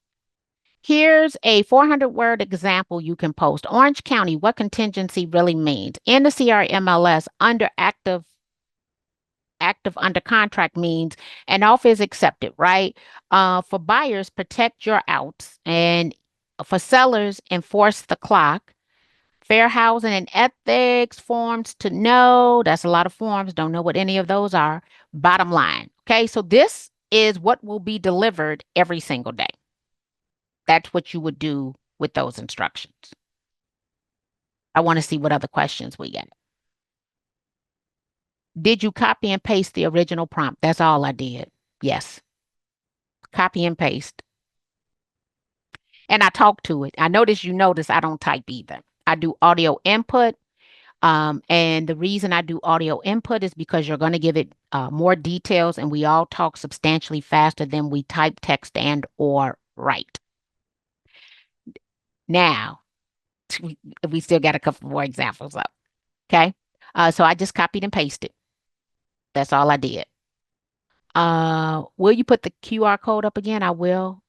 here's a 400-word example you can post. Orange County, what contingency really means. In the CRMLS, under active under contract means an offer is accepted, right? For buyers, protect your outs. And for sellers, enforce the clock. Fair housing and ethics, forms to know. That's a lot of forms. Don't know what any of those are. Bottom line. Okay, so this is what will be delivered every single day. That's what you would do with those instructions. I want to see what other questions we get. Did you copy and paste the original prompt? That's all I did. Yes. Copy and paste. And I talk to it. I notice I don't type either. I do audio input. And the reason I do audio input is because you're going to give it more details, and we all talk substantially faster than we type text and or write. Now, we still got a couple more examples up. Okay. So I just copied and pasted. That's all I did. Will you put the QR code up again? I will.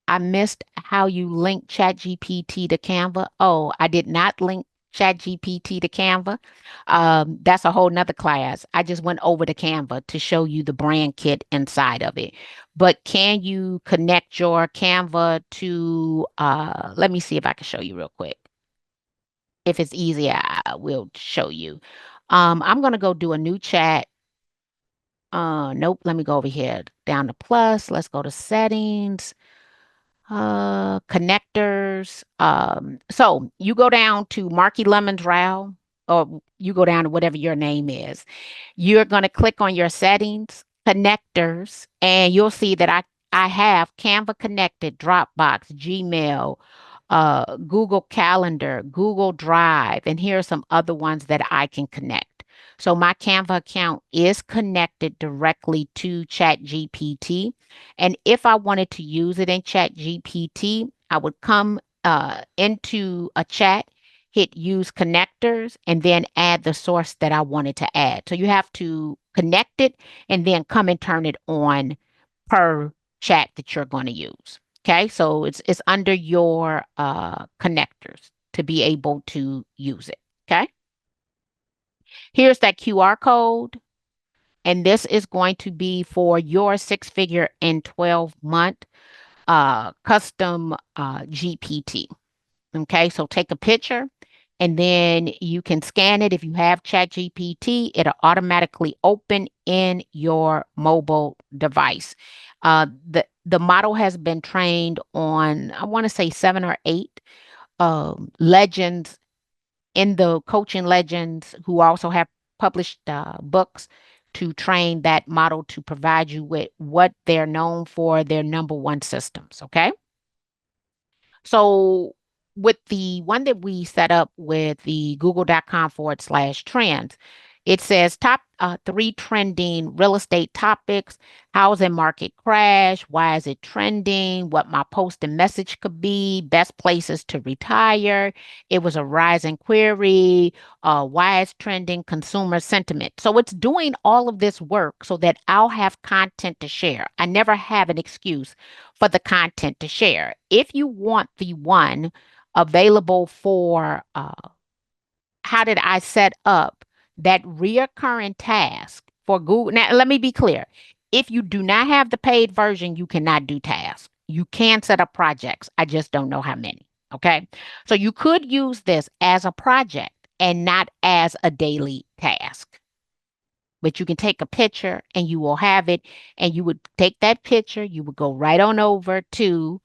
I missed how you link ChatGPT to Canva. Oh, I did not link ChatGPT to Canva. That's a whole nother class. I just went over to Canva to show you the brand kit inside of it. But can you connect your Canva to, let me see if I can show you real quick. If it's easy, I will show you. I'm going to go do a new chat. Nope. Let me go over here down to plus. Let's go to settings, connectors. So you go down to Marki Lemons Row, or you go down to whatever your name is. You're going to click on your settings, connectors, and you'll see that I have Canva connected, Dropbox, Gmail, Google Calendar, Google Drive, and here are some other ones that I can connect. So my Canva account is connected directly to ChatGPT. And if I wanted to use it in ChatGPT, I would come into a chat, hit use connectors, and then add the source that I wanted to add. So you have to connect it and then come and turn it on per chat that you're going to use. Okay, so it's under your connectors to be able to use it. Okay. Here's that QR code. And this is going to be for your 6-figure and 12-month custom GPT. Okay, so take a picture and then you can scan it. If you have Chat GPT, it'll automatically open in your mobile device. The model has been trained on, I want to say 7 or 8 legends in the coaching legends who also have published books to train that model to provide you with what they're known for, their number one systems. Okay. So with the one that we set up with the google.com/trends, it says top 3 trending real estate topics, housing market crash, why is it trending, what my post and message could be, best places to retire. It was a rising query, why it's trending, consumer sentiment. So it's doing all of this work so that I'll have content to share. I never have an excuse for the content to share. If you want the one available for how did I set up that reoccurring task for Google. Now, let me be clear. If you do not have the paid version, you cannot do tasks. You can set up projects. I just don't know how many. Okay. So you could use this as a project and not as a daily task. But you can take a picture and you will have it. And you would take that picture, you would go right on over to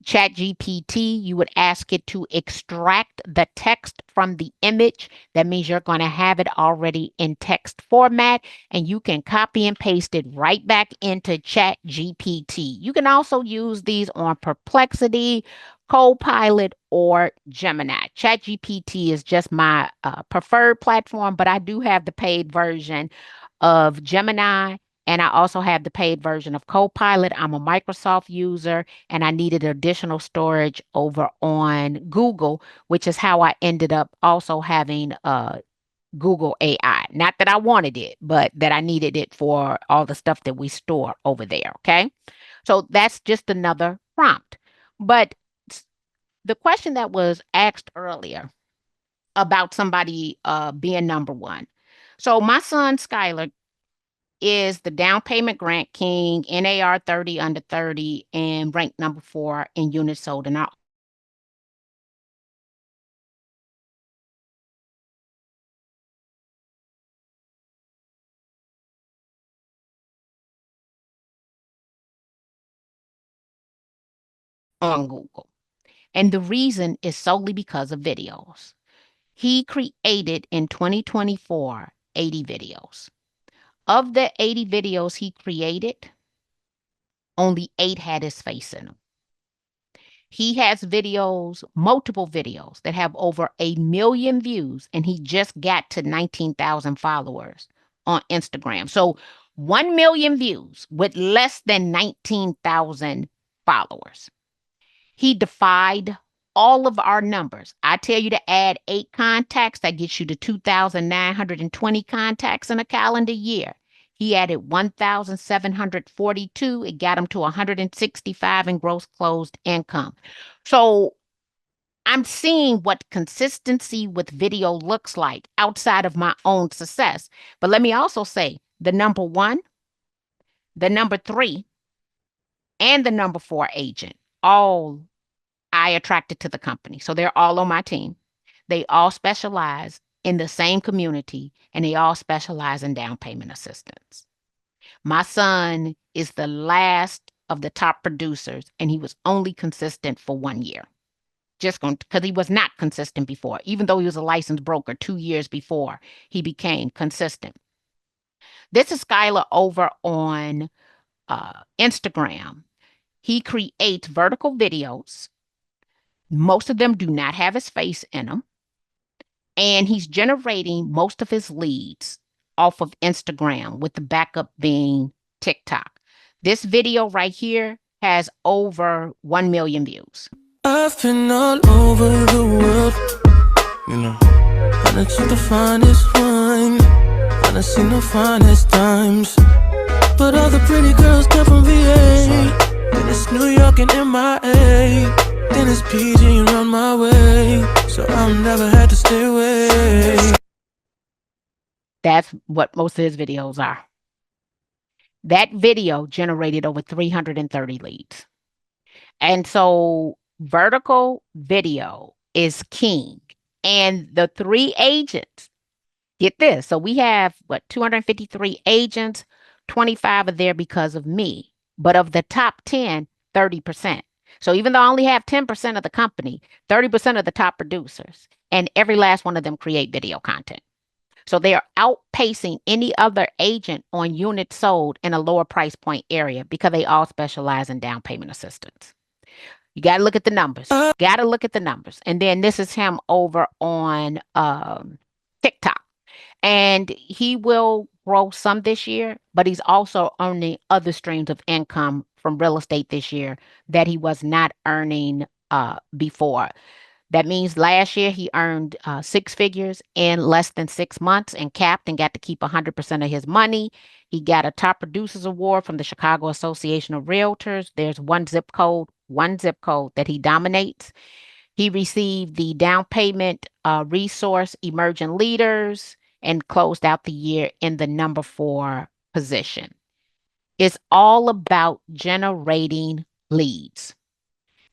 Chat GPT, you would ask it to extract the text from the image. That means you're going to have it already in text format, and you can copy and paste it right back into Chat GPT. You can also use these on Perplexity, Copilot, or Gemini. Chat GPT is just my preferred platform, but I do have the paid version of Gemini. And I also have the paid version of Copilot. I'm a Microsoft user and I needed additional storage over on Google, which is how I ended up also having Google AI. Not that I wanted it, but that I needed it for all the stuff that we store over there. Okay. So that's just another prompt. But the question that was asked earlier about somebody being number one. So my son, Skylar, is the down payment grant king, NAR 30 under 30, and ranked number 4 in units sold in our on Google. And the reason is solely because of videos. He created in 2024 80 videos. Of the 80 videos he created, only 8 had his face in them. He has videos, multiple videos that have over 1 million views, and he just got to 19,000 followers on Instagram. So 1 million views with less than 19,000 followers. He defied all of our numbers. I tell you to add 8 contacts, that gets you to 2,920 contacts in a calendar year. He added 1,742. It got him to 165 in gross closed income. So I'm seeing what consistency with video looks like outside of my own success. But let me also say the number 1, the number 3, and the number 4 agent, all I attracted to the company. So they're all on my team. They all specialize in the same community and they all specialize in down payment assistance. My son is the last of the top producers and he was only consistent for 1 year. Just because he was not consistent before, even though he was a licensed broker 2 years before he became consistent. This is Skylar over on Instagram. He creates vertical videos. Most of them do not have his face in them. And he's generating most of his leads off of Instagram, with the backup being TikTok. This video right here has over 1 million views. I've been all over the world, I done took the finest wine, I done seen the finest times, but all the pretty girls come from VA. Then it's New York and MIA, then it's PG around my way, so I'll never have to stay away. That's what most of his videos are. That video generated over 330 leads. And so vertical video is king. And the three agents, get this. So we have what, 253 agents, 25 are there because of me. But of the top 10, 30%. So even though I only have 10% of the company, 30% of the top producers, and every last one of them create video content. So they are outpacing any other agent on units sold in a lower price point area because they all specialize in down payment assistance. You got to look at the numbers. Got to look at the numbers. And then this is him over on TikTok. And he will grow some this year, but he's also earning other streams of income from real estate this year that he was not earning before. That means last year he earned six figures in less than 6 months and capped and got to keep 100% of his money. He got a top producers award from the Chicago Association of Realtors. There's one zip code that he dominates. He received the down payment resource emerging leaders and closed out the year in the number 4 position. It's all about generating leads.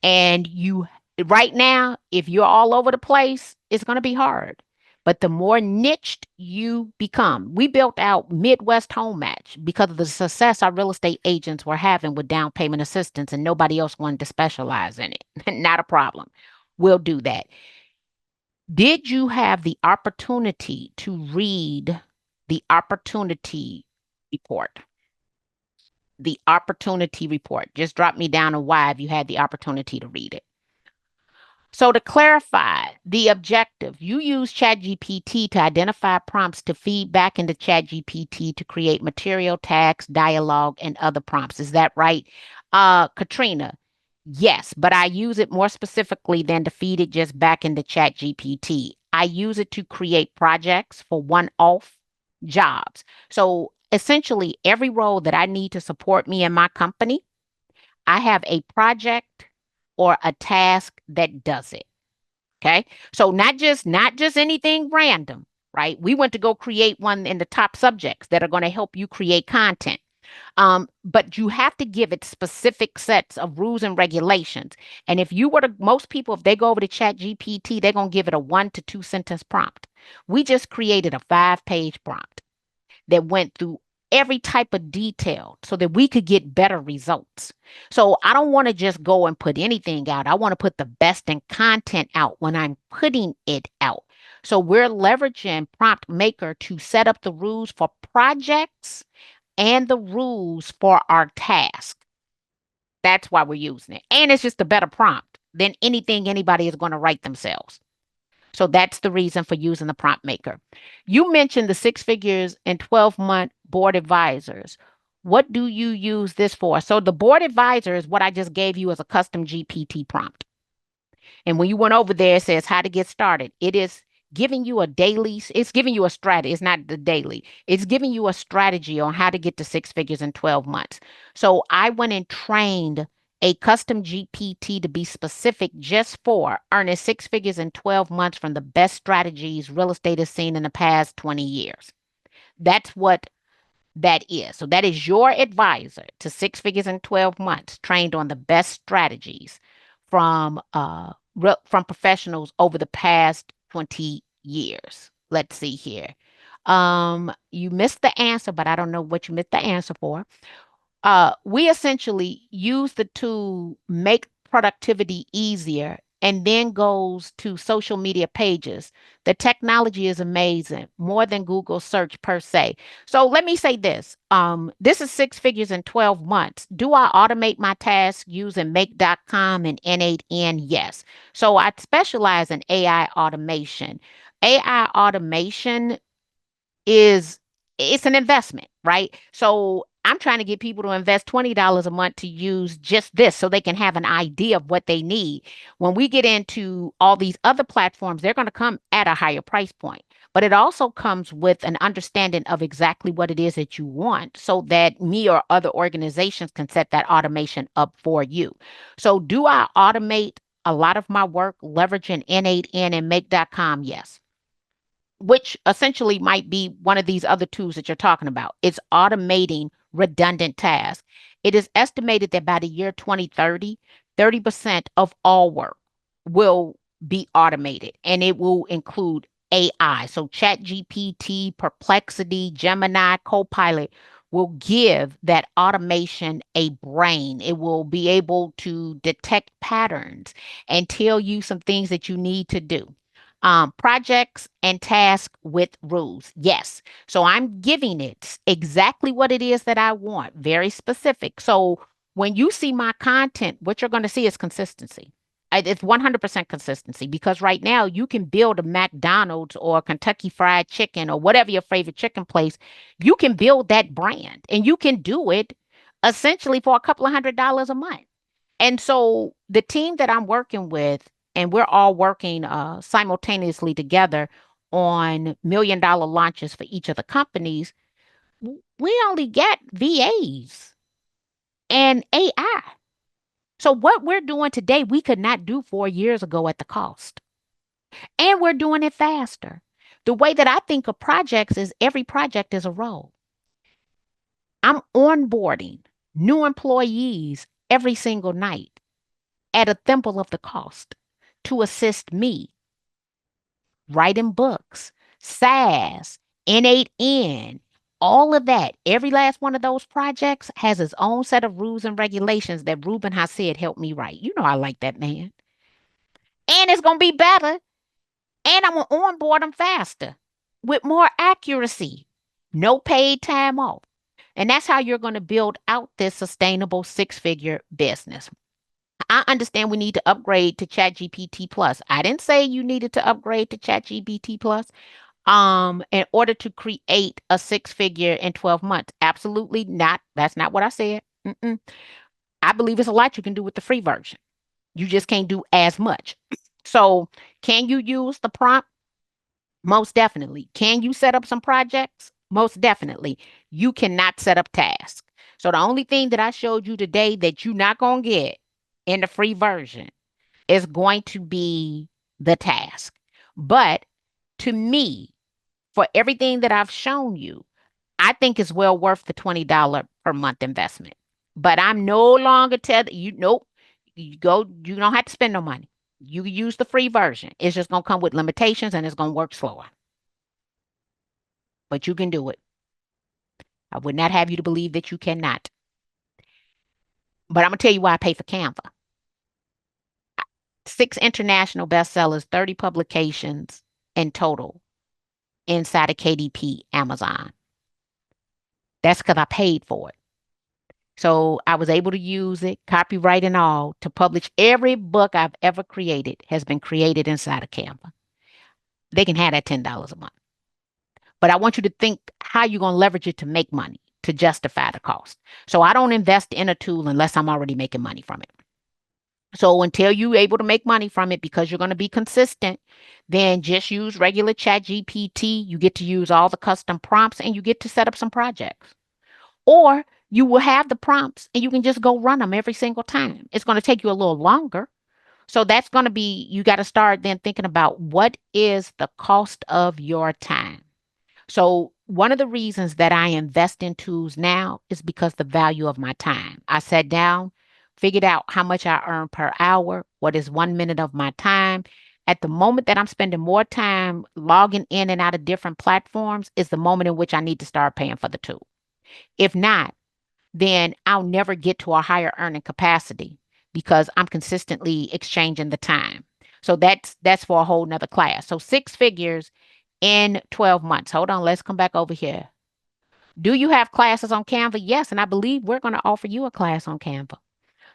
And you right now, if you're all over the place, it's going to be hard. But the more niched you become, we built out Midwest Home Match because of the success our real estate agents were having with down payment assistance, and nobody else wanted to specialize in it. Not a problem. We'll do that. Did you have the opportunity to read the opportunity report? The opportunity report. Just drop me down a why if you had the opportunity to read it. So to clarify the objective, you use ChatGPT to identify prompts to feed back into ChatGPT to create material, tags, dialogue, and other prompts. Is that right? Katrina, yes, but I use it more specifically than to feed it just back into ChatGPT. I use it to create projects for one-off jobs. So essentially, every role that I need to support me and my company, I have a project or a task that does it. Okay. So not just anything random, right? We went to go create one in the top subjects that are going to help you create content. But you have to give it specific sets of rules and regulations. And if you were to, most people, if they go over to Chat GPT, they're going to give it a 1 to 2 sentence prompt. We just created a 5-page prompt that went through every type of detail so that we could get better results. So I don't want to just go and put anything out. I want to put the best in content out when I'm putting it out. So we're leveraging Prompt Maker to set up the rules for projects and the rules for our task. That's why we're using it. And it's just a better prompt than anything anybody is going to write themselves. So that's the reason for using the prompt maker. You mentioned the 6 figures and 12-month board advisors. What do you use this for? So the board advisor is what I just gave you as a custom GPT prompt. And when you went over there, it says how to get started. It is giving you a daily, it's giving you a strategy. It's not the daily. It's giving you a strategy on how to get to 6 figures in 12 months. So I went and trained a custom GPT to be specific just for earning 6 figures in 12 months from the best strategies real estate has seen in the past 20 years. That's what that is. So that is your advisor to 6 figures in 12 months, trained on the best strategies from professionals over the past 20 years. Let's see here. You missed the answer, but I don't know what you missed the answer for. We essentially use the tool, make productivity easier, and then goes to social media pages. The technology is amazing, more than Google search per se. So let me say this. This is 6 figures in 12 months. Do I automate my tasks using make.com and N8N? Yes. So I specialize in AI automation. AI automation is it's an investment, right? So I'm trying to get people to invest $20 a month to use just this so they can have an idea of what they need. When we get into all these other platforms, they're going to come at a higher price point. But it also comes with an understanding of exactly what it is that you want so that me or other organizations can set that automation up for you. So do I automate a lot of my work leveraging N8N and make.com? Yes. which essentially might be one of these other tools that you're talking about. It's automating redundant tasks. It is estimated that by the year 2030, 30% of all work will be automated, and it will include AI. So ChatGPT, Perplexity, Gemini, Copilot will give that automation a brain. It will be able to detect patterns and tell you some things that you need to do. Projects and tasks with rules. Yes. So I'm giving it exactly what it is that I want, very specific. So when you see my content, what you're going to see is consistency. It's 100% consistency, because right now you can build a McDonald's or Kentucky Fried Chicken or whatever your favorite chicken place. You can build that brand, and you can do it essentially for a couple of $100 a month. And so the team that I'm working with, and we're all working simultaneously together on $1 million launches for each of the companies. We only get VAs and AI. So what we're doing today, we could not do 4 years ago at the cost. And we're doing it faster. The way that I think of projects is every project is a role. I'm onboarding new employees every single night at a thimble of the cost to assist me writing books, SAS, N8N, all of that. Every last one of those projects has its own set of rules and regulations that Ruben has said helped me write. You know, I like that man. And it's going to be better. And I'm going to onboard them faster with more accuracy. No paid time off. And that's how you're going to build out this sustainable 6-figure business. I understand we need to upgrade to ChatGPT Plus. I didn't say you needed to upgrade to ChatGPT Plus in order to create a 6-figure in 12 months. Absolutely not. That's not what I said. Mm-mm. I believe it's a lot you can do with the free version. You just can't do as much. So, can you use the prompt? Most definitely. Can you set up some projects? Most definitely. You cannot set up tasks. So, the only thing that I showed you today that you're not going to get in the free version is going to be the task. But to me, for everything that I've shown you, I think it's well worth the $20 per month investment. But I'm no longer telling you, nope, you don't have to spend no money. You use the free version. It's just going to come with limitations, and it's going to work slower, but you can do it. I would not have you to believe that you cannot. But I'm going to tell you why I pay for Canva. 6 international bestsellers, 30 publications in total inside of KDP Amazon. That's because I paid for it. So I was able to use it, copyright and all, to publish every book I've ever created has been created inside of Canva. They can have that $10 a month. But I want you to think how you're going to leverage it to make money, to justify the cost. So I don't invest in a tool unless I'm already making money from it. So until you're able to make money from it because you're going to be consistent, then just use regular Chat GPT. You get to use all the custom prompts, and you get to set up some projects. Or you will have the prompts and you can just go run them every single time. It's going to take you a little longer. So that's going to be, you got to start then thinking about what is the cost of your time. So one of the reasons that I invest in tools now is because the value of my time. I sat down, figured out how much I earn per hour, what is 1 minute of my time. At the moment that I'm spending more time logging in and out of different platforms is the moment in which I need to start paying for the tool. If not, then I'll never get to a higher earning capacity because I'm consistently exchanging the time. So that's for a whole nother class. So 6 figures in 12 months. Hold on, let's come back over here. Do you have classes on Canva? Yes, and I believe we're going to offer you a class on Canva.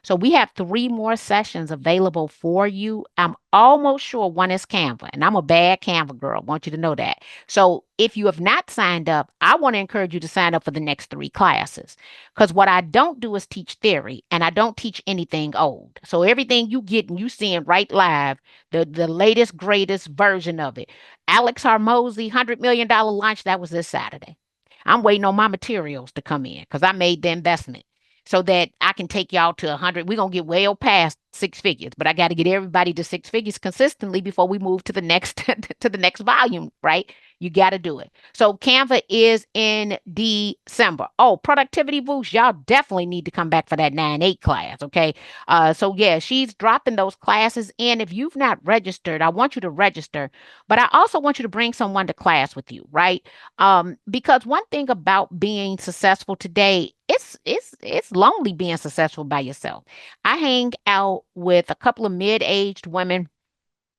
So we have 3 more sessions available for you. I'm almost sure one is Canva, and I'm a bad Canva girl. I want you to know that. So if you have not signed up, I want to encourage you to sign up for the next 3 classes, because what I don't do is teach theory, and I don't teach anything old. So everything you get and you seeing right live, the latest, greatest version of it. Alex Harmozy, $100 million launch, that was this Saturday. I'm waiting on my materials to come in because I made the investment. so that I can take y'all to 100. We're gonna get well past six figures, but I got to get everybody to six figures consistently before we move to the next to the next volume, right? You got to do it. So Canva is in December. Oh, productivity boost. Y'all definitely need to come back for that 9-8 class. Okay. So yeah, she's dropping those classes in. If you've not registered, I want you to register, but I also want you to bring someone to class with you, right? Because one thing about being successful today, it's lonely being successful by yourself. I hang out with a couple of mid-aged women.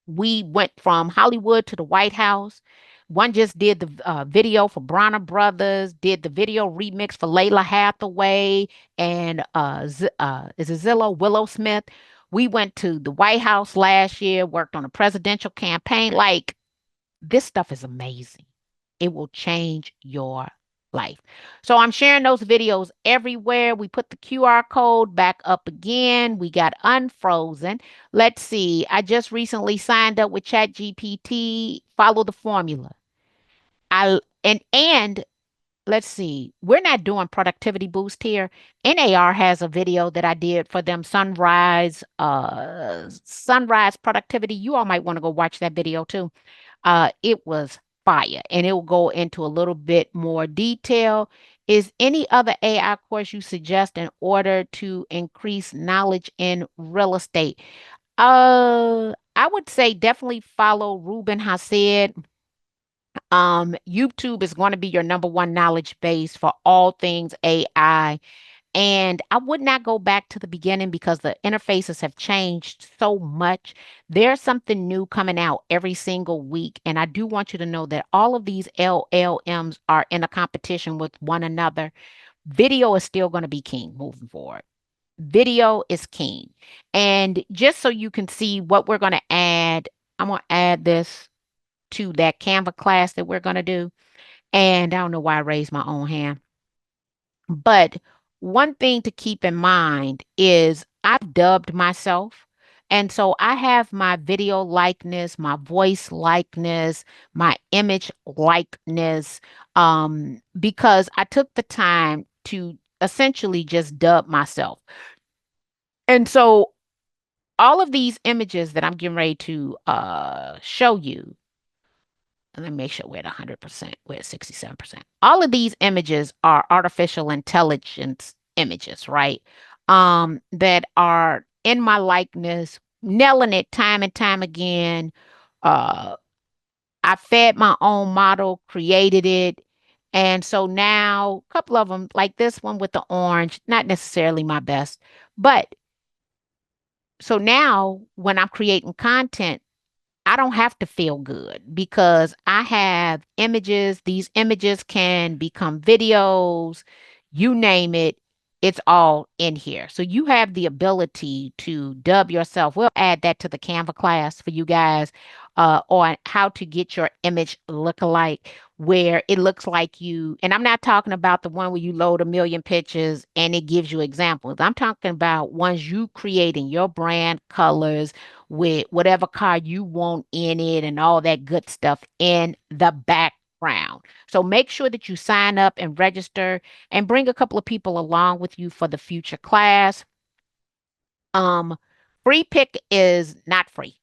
We went from Hollywood to the White House. One just did the video for Bronner Brothers, did the video remix for Layla Hathaway and is it Zillow Willow Smith. We went to the White House last year, worked on a presidential campaign. Like, this stuff is amazing. It will change your life. So I'm sharing those videos everywhere. We put the QR code back up again. We got unfrozen. Let's see. I just recently signed up with ChatGPT. Follow the formula. And let's see. We're not doing productivity boost here. NAR has a video that I did for them, sunrise productivity. You all might want to go watch that video too. It was fire, and it will go into a little bit more detail. Is any other AI course you suggest in order to increase knowledge in real estate? I would say definitely follow Ruben Hassid. YouTube is going to be your number one knowledge base for all things AI. And I would not go back to the beginning because the interfaces have changed so much. There's something new coming out every single week. And I do want you to know that all of these LLMs are in a competition with one another. Video is still going to be king moving forward. Video is king. And just so you can see what we're going to add, I'm going to add this to that Canva class that we're going to do. And I don't know why I raised my own hand. But one thing to keep in mind is I've dubbed myself. And so I have my video likeness, my voice likeness, my image likeness, because I took the time to essentially just dub myself. And so all of these images that I'm getting ready to show you, let me make sure we're at 100%. We're at 67%. All of these images are artificial intelligence images, right? That are in my likeness, nailing it time and time again. Uh, I fed my own model, created it. And so now a couple of them, like this one with the orange, not necessarily my best. But so now when I'm creating content, I don't have to feel good because I have images. These images can become videos, you name it. It's all in here. So you have the ability to dub yourself. We'll add that to the Canva class for you guys on how to get your image look-alike where it looks like you. And I'm not talking about the one where you load a million pictures and it gives you examples. I'm talking about ones you create in your brand colors with whatever car you want in it and all that good stuff in the background. So make sure that you sign up and register and bring a couple of people along with you for the future class. Um, Free pick is not free.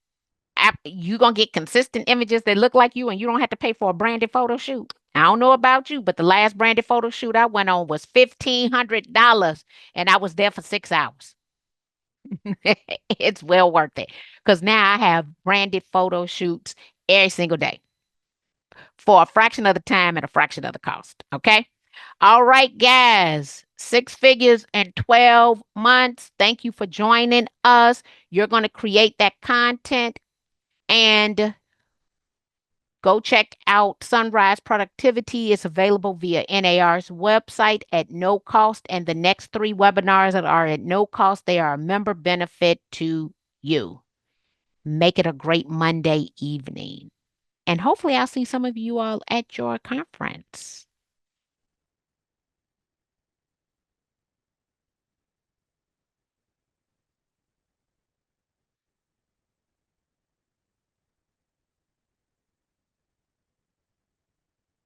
You're going to get consistent images that look like you and you don't have to pay for a branded photo shoot. I don't know about you, but the last branded photo shoot I went on was $1,500 and I was there for 6 hours. It's well worth it because now I have branded photo shoots every single day for a fraction of the time and a fraction of the cost. Okay. All right, guys. Six figures in 12 months. Thank you for joining us. You're going to create that content and go check out Sunrise Productivity. It's available via NAR's website at no cost. And the next three webinars that are at no cost, they are a member benefit to you. Make it a great Monday evening. And hopefully, I'll see some of you all at your conference.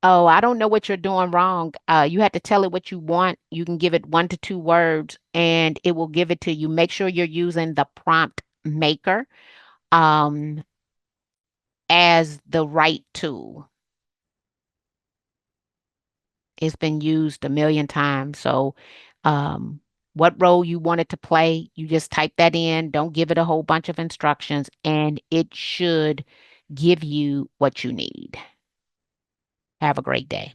Oh, I don't know what you're doing wrong. You have to tell it what you want. You can give it 1 to 2 words and it will give it to you. Make sure you're using the prompt maker um, as the right tool. It's been used a million times. So, um, what role you want it to play, you just type that in. Don't give it a whole bunch of instructions, and it should give you what you need. Have a great day.